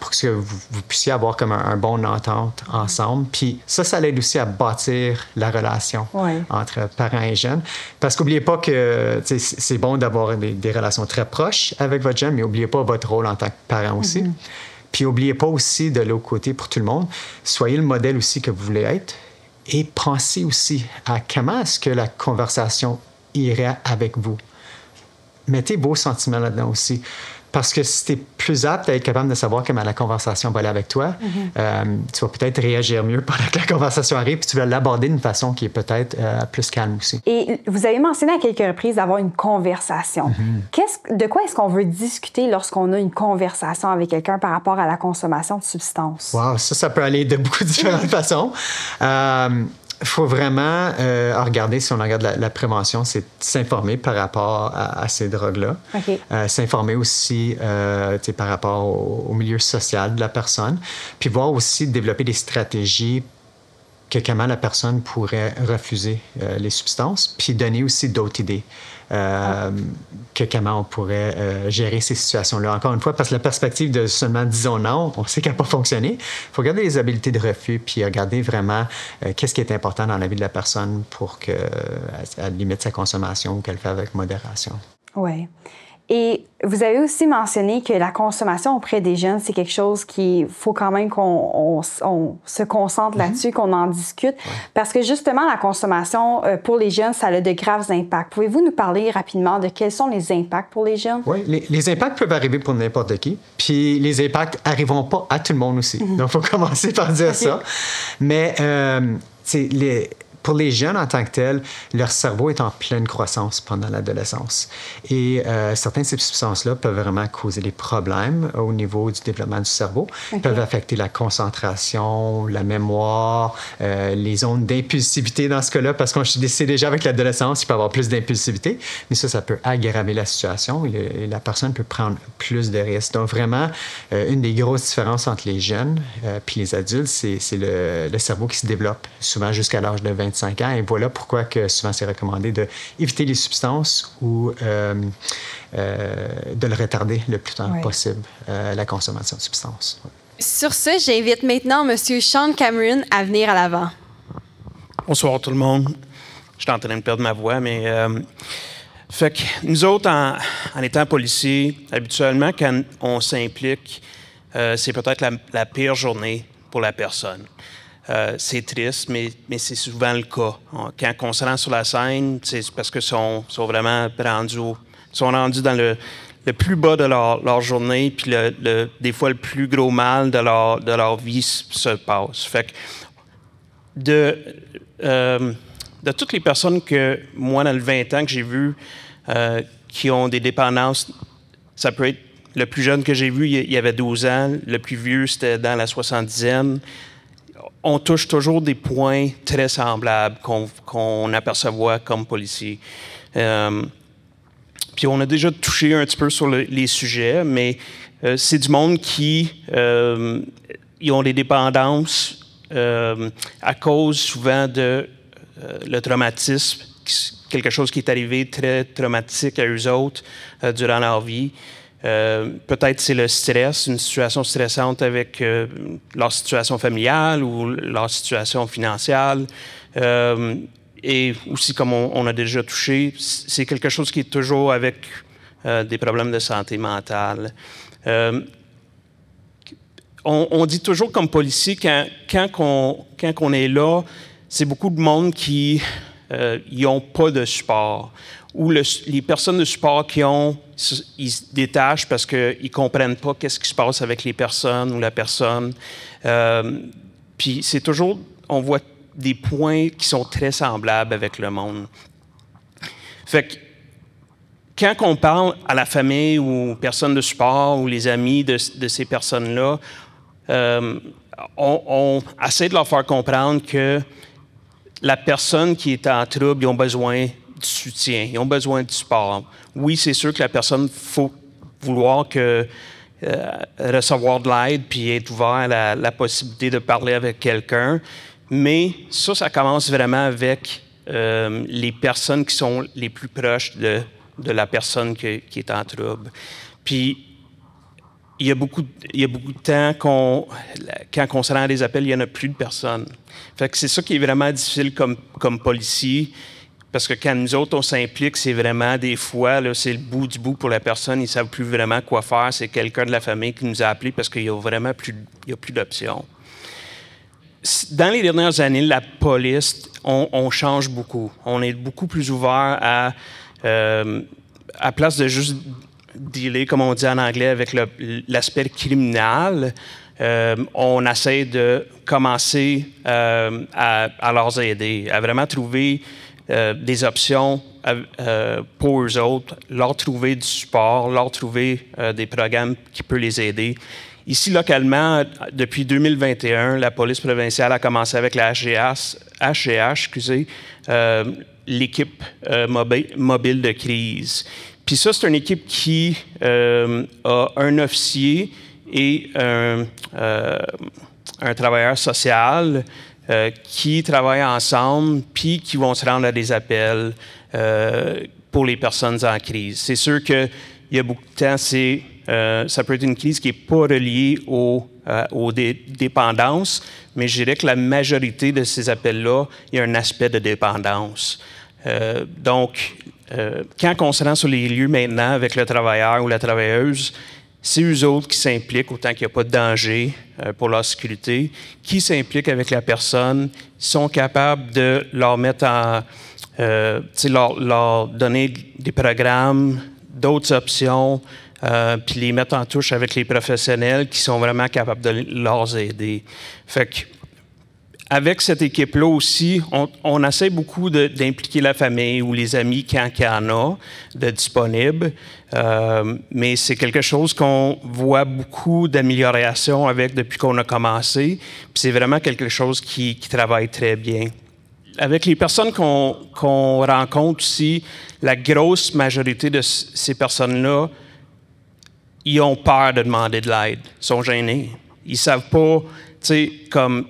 pour que vous puissiez avoir comme un bon entente ensemble? Puis ça l'aide aussi à bâtir la relation entre parents et jeunes. Parce qu'oubliez pas que c'est bon d'avoir des relations très proches avec votre jeune, mais n'oubliez pas votre rôle en tant que parent aussi. Puis n'oubliez pas aussi de l'autre côté, pour tout le monde, soyez le modèle aussi que vous voulez être et pensez aussi à comment est-ce que la conversation irait avec vous. Mettez vos sentiments là-dedans aussi. Parce que si tu es plus apte à être capable de savoir comment la conversation va aller avec toi, tu vas peut-être réagir mieux pendant que la conversation arrive, puis tu vas l'aborder d'une façon qui est peut-être plus calme aussi. Et vous avez mentionné à quelques reprises d'avoir une conversation. De quoi est-ce qu'on veut discuter lorsqu'on a une conversation avec quelqu'un par rapport à la consommation de substances? Wow, ça peut aller de beaucoup de différentes façons. Il faut vraiment regarder, si on regarde la prévention, c'est s'informer par rapport à ces drogues-là. S'informer aussi par rapport au milieu social de la personne. Puis voir aussi développer des stratégies que comment la personne pourrait refuser les substances, puis donner aussi d'autres idées. Que comment on pourrait gérer ces situations-là. Encore une fois, parce que la perspective de seulement disons non, on sait qu'elle n'a pas fonctionné. Il faut regarder les habiletés de refus, puis regarder vraiment qu'est-ce qui est important dans la vie de la personne pour qu'elle limite sa consommation ou qu'elle le fait avec modération. Oui. Et vous avez aussi mentionné que la consommation auprès des jeunes, c'est quelque chose qu'il faut quand même qu'on se concentre là-dessus, qu'on en discute. Parce que justement, la consommation pour les jeunes, ça a de graves impacts. Pouvez-vous nous parler rapidement de quels sont les impacts pour les jeunes? Oui, les impacts peuvent arriver pour n'importe qui. Puis les impacts n'arriveront pas à tout le monde aussi. Donc, il faut commencer par dire ça. Mais pour les jeunes en tant que tels, leur cerveau est en pleine croissance pendant l'adolescence. Et certaines de ces substances-là peuvent vraiment causer des problèmes au niveau du développement du cerveau. Peuvent affecter la concentration, la mémoire, les zones d'impulsivité dans ce cas-là, parce qu'on sait déjà avec l'adolescence, il peut y avoir plus d'impulsivité, mais ça peut aggraver la situation et la personne peut prendre plus de risques. Donc vraiment, une des grosses différences entre les jeunes puis les adultes, c'est le cerveau qui se développe souvent jusqu'à l'âge de 25 ans. Et voilà pourquoi que souvent c'est recommandé d'éviter les substances ou de le retarder le plus tard possible, la consommation de substances. Sur ce, j'invite maintenant M. Sean Cameron à venir à l'avant. Bonsoir tout le monde. Je suis en train de perdre ma voix, mais... fait que nous autres, en étant policiers, habituellement, quand on s'implique, c'est peut-être la pire journée pour la personne. C'est triste, mais c'est souvent le cas. Quand on se rend sur la scène, c'est parce qu'ils sont vraiment rendus dans le plus bas de leur journée, puis des fois le plus gros mal de leur vie se passe. Fait que de toutes les personnes que moi, dans le 20 ans que j'ai vu, qui ont des dépendances, ça peut être le plus jeune que j'ai vu, il y avait 12 ans, le plus vieux, c'était dans la 70e. On touche toujours des points très semblables qu'on aperçoit comme policier. Puis on a déjà touché un petit peu sur les sujets, mais c'est du monde qui ils ont des dépendances à cause souvent de le traumatisme, quelque chose qui est arrivé très traumatique à eux autres durant leur vie. Peut-être c'est le stress, une situation stressante avec leur situation familiale ou leur situation financière. Et aussi, comme on a déjà touché, c'est quelque chose qui est toujours avec des problèmes de santé mentale. On dit toujours comme policier, quand on est là, c'est beaucoup de monde qui n'ont pas de support. Ou les personnes de support ils se détachent parce qu'ils ne comprennent pas qu'est-ce qui se passe avec les personnes ou la personne. Puis c'est toujours, on voit des points qui sont très semblables avec le monde. Fait que quand on parle à la famille ou aux personnes de support ou les amis de ces personnes-là, on essaie de leur faire comprendre que la personne qui est en trouble, ils ont besoin de soutien, ils ont besoin de support. Oui, c'est sûr que la personne, il faut vouloir recevoir de l'aide puis être ouvert à la possibilité de parler avec quelqu'un, mais ça commence vraiment avec les personnes qui sont les plus proches de la personne qui est en trouble. Puis, il y a beaucoup de temps quand on se rend à des appels, il n'y en a plus de personnes. Fait que c'est ça qui est vraiment difficile comme policier, parce que quand nous autres, on s'implique, c'est vraiment des fois, là, c'est le bout du bout pour la personne, ils ne savent plus vraiment quoi faire. C'est quelqu'un de la famille qui nous a appelés parce qu'il n'y a vraiment plus d'options. Dans les dernières années, la police, on change beaucoup. On est beaucoup plus ouvert à place de juste dealer, comme on dit en anglais, avec l'aspect criminel, on essaie de commencer à leur aider, à vraiment trouver des options pour eux autres, leur trouver du support, leur trouver des programmes qui peuvent les aider. Ici, localement, depuis 2021, la police provinciale a commencé avec la HCH, l'équipe mobile de crise. Puis ça, c'est une équipe qui a un officier et un travailleur social qui travaillent ensemble puis qui vont se rendre à des appels pour les personnes en crise. C'est sûr qu'il y a beaucoup de temps, ça peut être une crise qui n'est pas reliée aux dépendances, mais je dirais que la majorité de ces appels-là, il y a un aspect de dépendance. Donc, quand on se rend sur les lieux maintenant avec le travailleur ou la travailleuse, c'est eux autres qui s'impliquent autant qu'il n'y a pas de danger pour leur sécurité, qui s'impliquent avec la personne, sont capables de leur mettre leur donner des programmes, d'autres options, puis les mettre en touche avec les professionnels qui sont vraiment capables de leur aider. Fait que, avec cette équipe-là aussi, on essaie beaucoup d'impliquer la famille ou les amis quand il y en a de disponibles, mais c'est quelque chose qu'on voit beaucoup d'amélioration avec depuis qu'on a commencé, puis c'est vraiment quelque chose qui travaille très bien. Avec les personnes qu'on rencontre aussi, la grosse majorité de ces personnes-là, ils ont peur de demander de l'aide, ils sont gênés. Ils ne savent pas, tu sais, comme...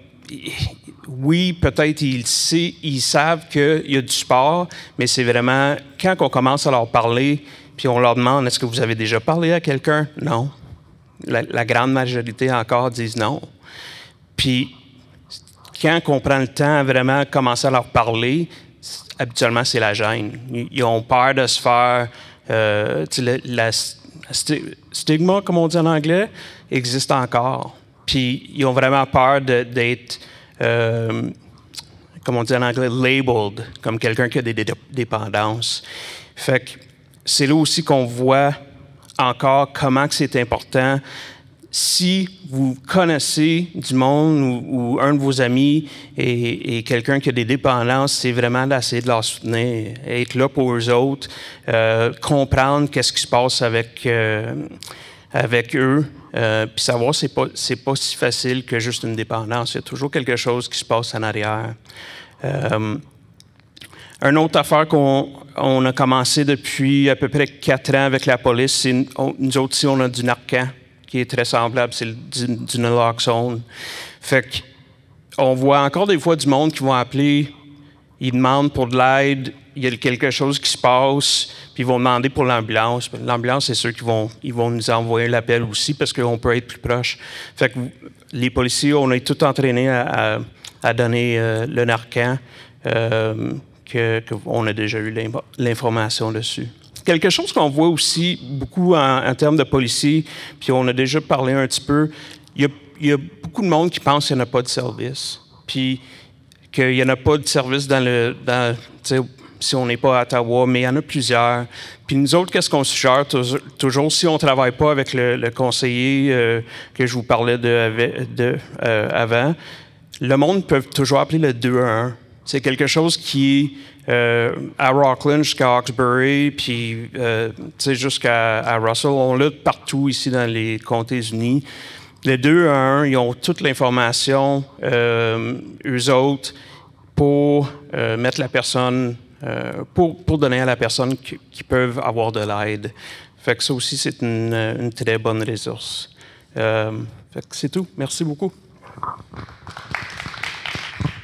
Oui, peut-être ils savent qu'il y a du support, mais c'est vraiment quand on commence à leur parler, puis on leur demande « Est-ce que vous avez déjà parlé à quelqu'un? » Non. La grande majorité encore disent non. Puis quand on prend le temps à vraiment commencer à leur parler, habituellement c'est la gêne. Ils ont peur de se faire... stigma, comme on dit en anglais, existe encore. Puis ils ont vraiment peur d'être... comme on dit en anglais, labeled, comme quelqu'un qui a des dépendances. Fait que c'est là aussi qu'on voit encore comment que c'est important. Si vous connaissez du monde ou un de vos amis et quelqu'un qui a des dépendances, c'est vraiment d'essayer de leur soutenir, être là pour eux autres, comprendre qu'est-ce qui se passe avec eux. Puis savoir c'est pas si facile que juste une dépendance. Il y a toujours quelque chose qui se passe en arrière. Une autre affaire qu'on a commencé depuis à peu près 4 ans avec la police, c'est nous autres ici, on a du Narcan qui est très semblable, c'est du naloxone. Fait qu'on voit encore des fois du monde qui vont appeler, ils demandent pour de l'aide, il y a quelque chose qui se passe, puis ils vont demander pour l'ambulance. L'ambulance, c'est sûr qu'ils vont nous envoyer l'appel aussi parce qu'on peut être plus proche. Fait que les policiers, on est tout entraînés à donner le Narcan, qu'on a déjà eu l'information dessus. Quelque chose qu'on voit aussi beaucoup en termes de policiers, puis on a déjà parlé un petit peu, il y a beaucoup de monde qui pense qu'il n'y en a pas de service. Puis qu'il n'y en a pas de service si on n'est pas à Ottawa, mais il y en a plusieurs. Puis nous autres, qu'est-ce qu'on suggère toujours, si on ne travaille pas avec le conseiller que je vous parlais avant, le monde peut toujours appeler le 211. C'est quelque chose qui est à Rockland jusqu'à Hawkesbury, puis jusqu'à Russell. On l'a partout ici dans les Comtés-Unis. Les 211, ils ont toute l'information, eux autres, pour mettre la personne, pour donner à la personne qui peuvent avoir de l'aide. Fait que ça aussi, c'est une très bonne ressource. Fait que c'est tout. Merci beaucoup.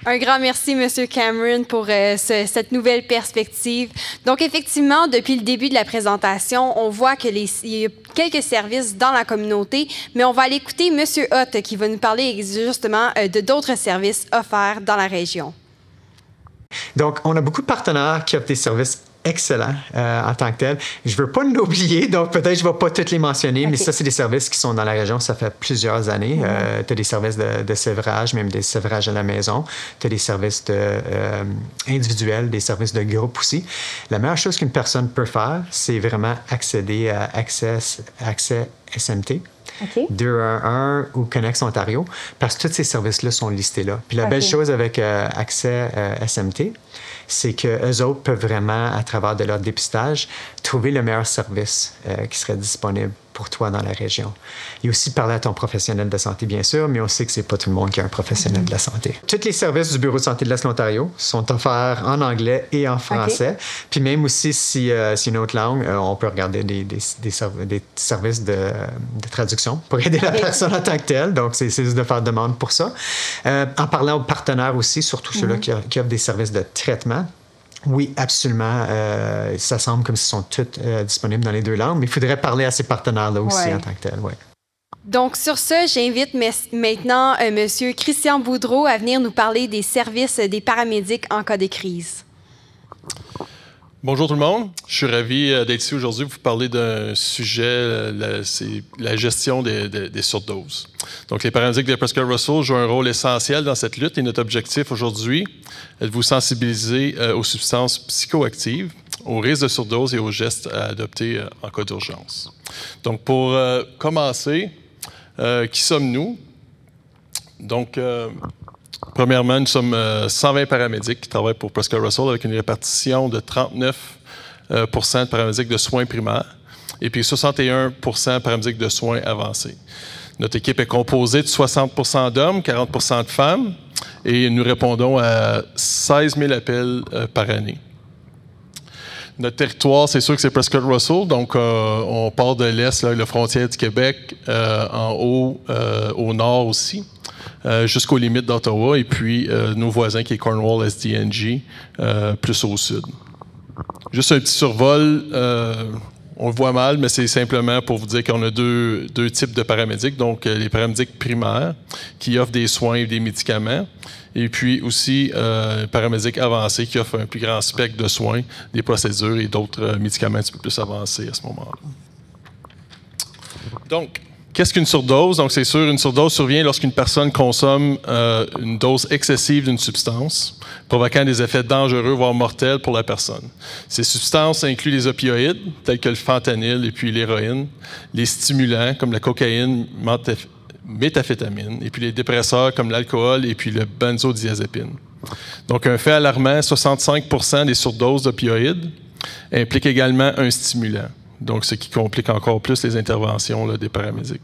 Un grand merci, M. Cameron, pour cette nouvelle perspective. Donc, effectivement, depuis le début de la présentation, on voit qu'il y a quelques services dans la communauté, mais on va aller écouter M. Hutt qui va nous parler justement de d'autres services offerts dans la région. Donc, on a beaucoup de partenaires qui offrent des services excellents en tant que tels. Je ne veux pas l'oublier, donc peut-être je ne vais pas toutes les mentionner, mais ça, c'est des services qui sont dans la région, ça fait plusieurs années. Tu as des services de sévrage, même des sévrages à la maison. Tu as des services individuels, des services de groupe aussi. La meilleure chose qu'une personne peut faire, c'est vraiment accéder à Access SMT. 211 ou Connex Ontario, parce que tous ces services-là sont listés là. Puis la belle chose avec Accès SMT, c'est qu'eux autres peuvent vraiment, à travers de leur dépistage, trouver le meilleur service qui serait disponible pour toi dans la région. Et aussi parler à ton professionnel de santé, bien sûr, mais on sait que c'est pas tout le monde qui a un professionnel de la santé. Tous les services du Bureau de santé de l'Est de l'Ontario sont offerts en anglais et en français. Puis même aussi, si c'est une autre langue, on peut regarder des services de traduction pour aider la personne en tant que telle. Donc, c'est juste de faire demande pour ça. En parlant aux partenaires aussi, surtout ceux-là qui offrent des services de traitement, oui, absolument. Ça semble comme s'ils sont tous disponibles dans les deux langues, mais il faudrait parler à ces partenaires-là aussi en tant que tel. Ouais. Donc, sur ce, j'invite maintenant M. Christian Boudreau à venir nous parler des services des paramédics en cas de crise. Bonjour tout le monde. Je suis ravi d'être ici aujourd'hui pour vous parler d'un sujet, c'est la gestion des surdoses. Donc, les paramédics de Prescott Russell jouent un rôle essentiel dans cette lutte et notre objectif aujourd'hui est de vous sensibiliser aux substances psychoactives, aux risques de surdose et aux gestes à adopter en cas d'urgence. Donc, pour commencer, qui sommes-nous? Donc, premièrement, nous sommes 120 paramédics qui travaillent pour Prescott Russell avec une répartition de 39 de paramédics de soins primaires et puis 61 paramédics de soins avancés. Notre équipe est composée de 60 d'hommes, 40 de femmes et nous répondons à 16 000 appels par année. Notre territoire, c'est sûr que c'est Prescott Russell, donc on part de l'est, la frontière du Québec, en haut, au nord aussi. Jusqu'aux limites d'Ottawa, et puis nos voisins qui est Cornwall, SDNG, plus au sud. Juste un petit survol, on le voit mal, mais c'est simplement pour vous dire qu'on a deux types de paramédics. Donc, les paramédics primaires qui offrent des soins et des médicaments, et puis aussi les paramédics avancés qui offrent un plus grand spectre de soins, des procédures et d'autres médicaments un petit peu plus avancés à ce moment-là. Donc, qu'est-ce qu'une surdose? Donc, c'est sûr, une surdose survient lorsqu'une personne consomme une dose excessive d'une substance, provoquant des effets dangereux, voire mortels pour la personne. Ces substances incluent les opioïdes, tels que le fentanyl et puis l'héroïne, les stimulants, comme la cocaïne, méthamphétamine, et puis les dépresseurs, comme l'alcool et puis le benzodiazépine. Donc, un fait alarmant, 65% des surdoses d'opioïdes impliquent également un stimulant. Donc, ce qui complique encore plus les interventions des paramédics.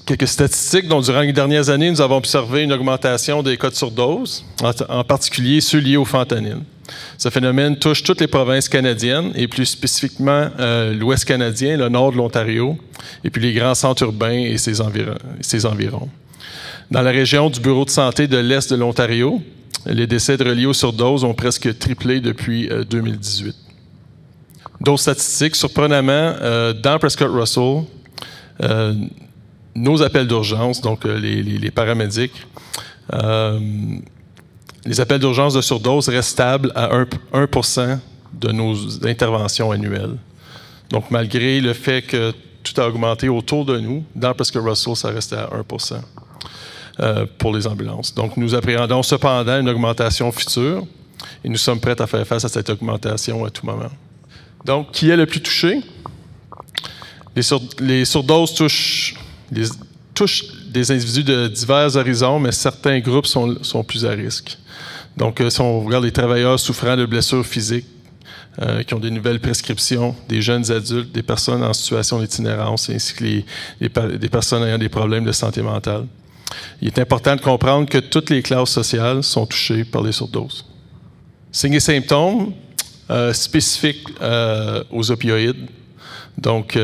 Quelques statistiques. Donc, durant les dernières années, nous avons observé une augmentation des cas de surdose, en particulier ceux liés au fentanyl. Ce phénomène touche toutes les provinces canadiennes et plus spécifiquement l'Ouest canadien, le nord de l'Ontario, et puis les grands centres urbains et ses environs. Dans la région du Bureau de santé de l'Est de l'Ontario, les décès reliés aux surdoses ont presque triplé depuis 2018. D'autres statistiques, surprenamment, dans Prescott Russell, nos appels d'urgence, donc les paramédics, les appels d'urgence de surdose restent stables à 1% de nos interventions annuelles. Donc, malgré le fait que tout a augmenté autour de nous, dans Prescott Russell, ça reste à 1% pour les ambulances. Donc, nous appréhendons cependant une augmentation future et nous sommes prêts à faire face à cette augmentation à tout moment. Donc, qui est le plus touché? Les surdoses touchent des individus de divers horizons, mais certains groupes sont plus à risque. Donc, si on regarde les travailleurs souffrant de blessures physiques, qui ont des nouvelles prescriptions, des jeunes adultes, des personnes en situation d'itinérance, ainsi que des personnes ayant des problèmes de santé mentale. Il est important de comprendre que toutes les classes sociales sont touchées par les surdoses. Signes et symptômes spécifiques aux opioïdes. Donc,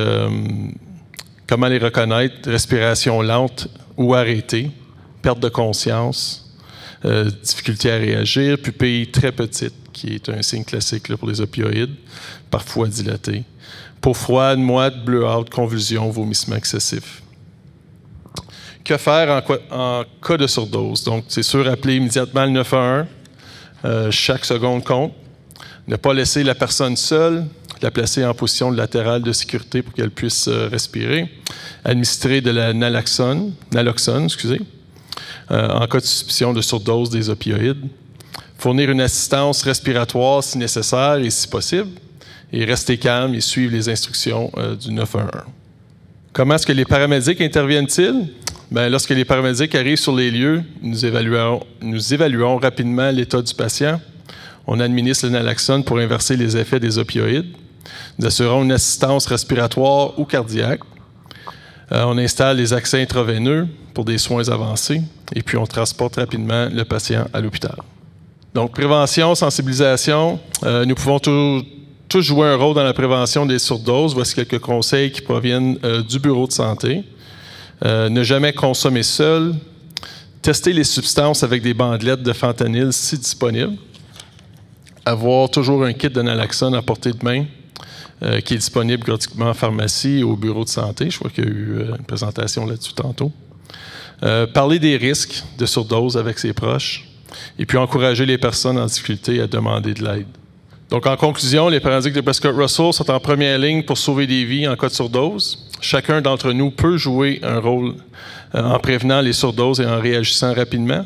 comment les reconnaître? Respiration lente ou arrêtée, perte de conscience, difficulté à réagir, pupille très petite, qui est un signe classique là, pour les opioïdes, parfois dilatée. Peau froide, moite, bleuâtre, convulsions, vomissements excessifs. Que faire en cas de surdose? Donc, c'est sûr, appeler immédiatement le 911. Chaque seconde compte. Ne pas laisser la personne seule, la placer en position latérale de sécurité pour qu'elle puisse respirer. Administrer de la naloxone, en cas de suspicion de surdose des opioïdes. Fournir une assistance respiratoire si nécessaire et si possible. Et rester calme et suivre les instructions du 911. Comment est-ce que les paramédics interviennent-ils? Bien, lorsque les paramédics arrivent sur les lieux, nous évaluons rapidement l'état du patient. On administre le naloxone pour inverser les effets des opioïdes. Nous assurons une assistance respiratoire ou cardiaque. On installe les accès intraveineux pour des soins avancés. Et puis, on transporte rapidement le patient à l'hôpital. Donc, prévention, sensibilisation. Nous pouvons tous jouer un rôle dans la prévention des surdoses. Voici quelques conseils qui proviennent du bureau de santé. Ne jamais consommer seul. Tester les substances avec des bandelettes de fentanyl si disponible. Avoir toujours un kit de naloxone à portée de main qui est disponible gratuitement en pharmacie et au bureau de santé. Je crois qu'il y a eu une présentation là-dessus tantôt. Parler des risques de surdose avec ses proches. Et puis encourager les personnes en difficulté à demander de l'aide. Donc, en conclusion, les paramédics de Prescott-Russell sont en première ligne pour sauver des vies en cas de surdose. Chacun d'entre nous peut jouer un rôle en prévenant les surdoses et en réagissant rapidement.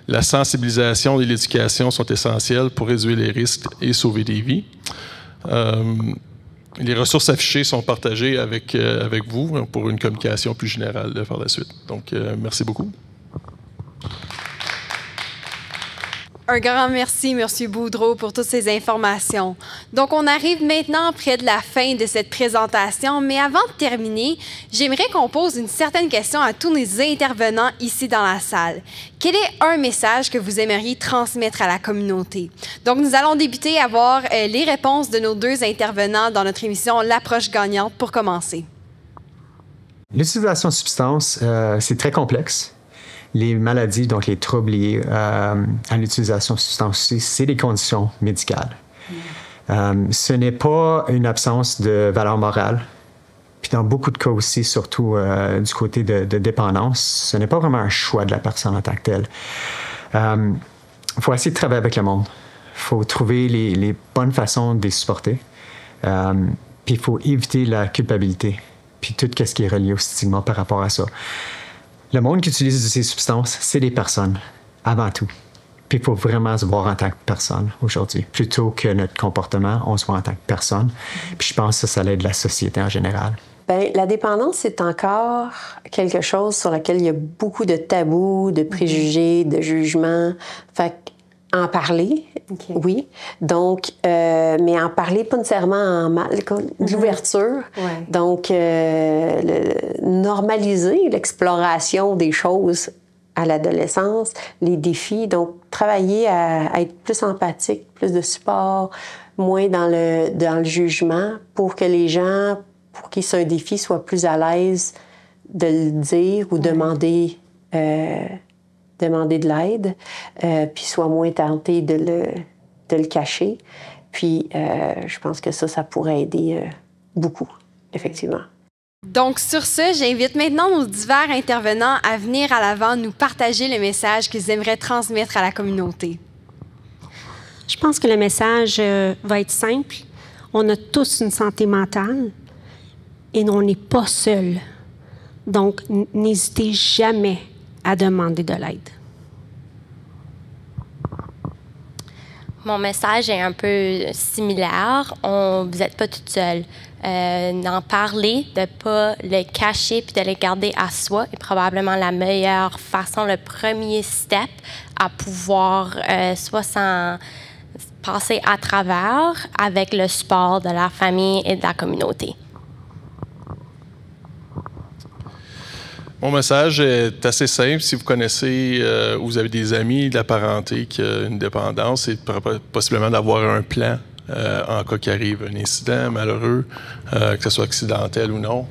La sensibilisation et l'éducation sont essentielles pour réduire les risques et sauver des vies. Les ressources affichées sont partagées avec vous pour une communication plus générale par la suite. Donc, merci beaucoup. Un grand merci, M. Boudreau, pour toutes ces informations. Donc, on arrive maintenant près de la fin de cette présentation, mais avant de terminer, j'aimerais qu'on pose une certaine question à tous nos intervenants ici dans la salle. Quel est un message que vous aimeriez transmettre à la communauté? Donc, nous allons débuter à voir les réponses de nos deux intervenants dans notre émission L'approche gagnante pour commencer. L'utilisation de substances, c'est très complexe. Les maladies, donc les troubles liés à l'utilisation de substances, c'est des conditions médicales. Ce n'est pas une absence de valeur morale. Puis dans beaucoup de cas aussi, surtout du côté de dépendance, ce n'est pas vraiment un choix de la personne en tant que telle. Il faut essayer de travailler avec le monde. Il faut trouver les bonnes façons de les supporter. Puis il faut éviter la culpabilité. Puis tout ce qui est relié au stigma par rapport à ça. Le monde qui utilise ces substances, c'est des personnes, avant tout. Puis il faut vraiment se voir en tant que personne aujourd'hui. Plutôt que notre comportement, on se voit en tant que personne. Puis je pense que ça aide la société en général. Bien, la dépendance, c'est encore quelque chose sur lequel il y a beaucoup de tabous, de préjugés, de jugements. Fait en parler, oui. Donc, mais en parler pas nécessairement en mal, de l'ouverture. Ouais. Donc, normaliser l'exploration des choses à l'adolescence, les défis. Donc, travailler à être plus empathique, plus de support, moins dans le jugement pour que les gens, pour qui c'est un défi, soient plus à l'aise de le dire ou demander de l'aide, puis soit moins tenté de le cacher. Puis, je pense que ça pourrait aider beaucoup, effectivement. Donc, sur ce, j'invite maintenant nos divers intervenants à venir à l'avant nous partager le message qu'ils aimeraient transmettre à la communauté. Je pense que le message va être simple. On a tous une santé mentale et on n'est pas seul. Donc, n'hésitez jamais à demander de l'aide. Mon message est un peu similaire. Vous n'êtes pas toute seule. D'en parler, de ne pas le cacher puis de le garder à soi est probablement la meilleure façon, le premier step à pouvoir soit s'en passer à travers avec le support de la famille et de la communauté. Mon message est assez simple. Si vous connaissez ou vous avez des amis de la parenté qui ont une dépendance, c'est possiblement d'avoir un plan en cas qu'il arrive un incident malheureux, que ce soit accidentel ou non.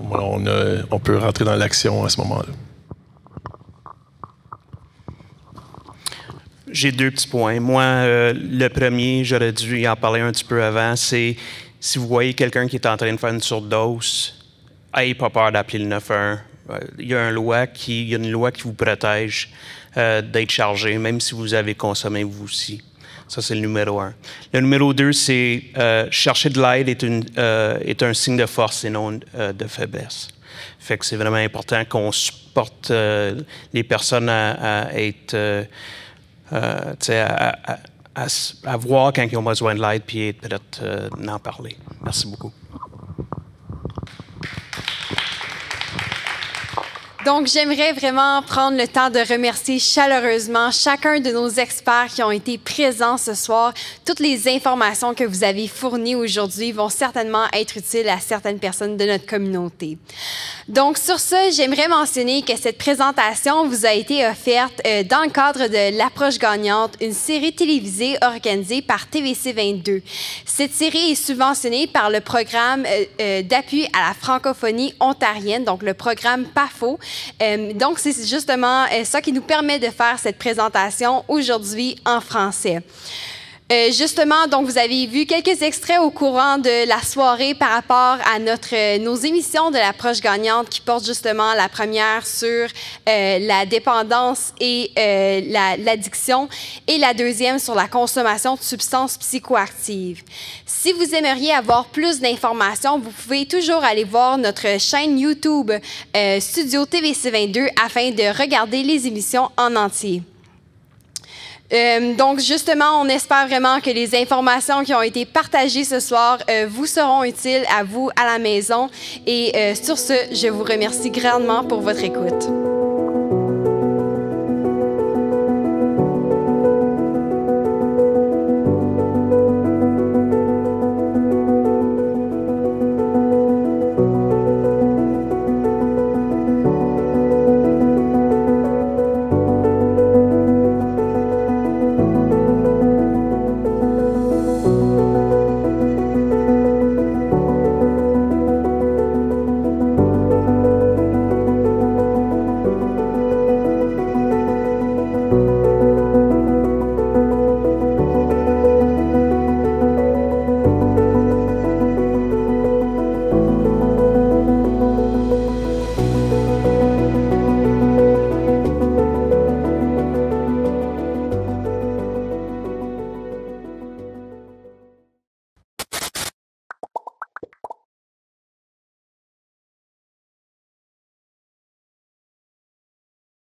On peut rentrer dans l'action à ce moment-là. j'ai 2 petits points. Moi, le premier, j'aurais dû en parler un petit peu avant, c'est si vous voyez quelqu'un qui est en train de faire une surdose, n'ayez pas peur d'appeler le 911. Il y a une loi qui vous protège d'être chargé, même si vous avez consommé vous aussi. Ça, c'est le numéro 1. Le numéro 2, c'est chercher de l'aide est un signe de force et non de faiblesse. Fait que c'est vraiment important qu'on supporte les personnes à être, à voir quand ils ont besoin de l'aide puis être prêtes d'en parler. Merci beaucoup. Donc, j'aimerais vraiment prendre le temps de remercier chaleureusement chacun de nos experts qui ont été présents ce soir. Toutes les informations que vous avez fournies aujourd'hui vont certainement être utiles à certaines personnes de notre communauté. Donc, sur ce, j'aimerais mentionner que cette présentation vous a été offerte dans le cadre de l'Approche gagnante, une série télévisée organisée par TVC 22. Cette série est subventionnée par le programme d'appui à la francophonie ontarienne, donc le programme PAFO. Donc, c'est justement ça qui nous permet de faire cette présentation aujourd'hui en français. Justement, donc, vous avez vu quelques extraits au courant de la soirée par rapport à nos émissions de l'Approche gagnante qui portent justement la première sur la dépendance et l'addiction et la deuxième sur la consommation de substances psychoactives. Si vous aimeriez avoir plus d'informations, vous pouvez toujours aller voir notre chaîne YouTube Studio TVC 22 afin de regarder les émissions en entier. Donc, justement, on espère vraiment que les informations qui ont été partagées ce soir vous seront utiles à vous à la maison. Et sur ce, je vous remercie grandement pour votre écoute.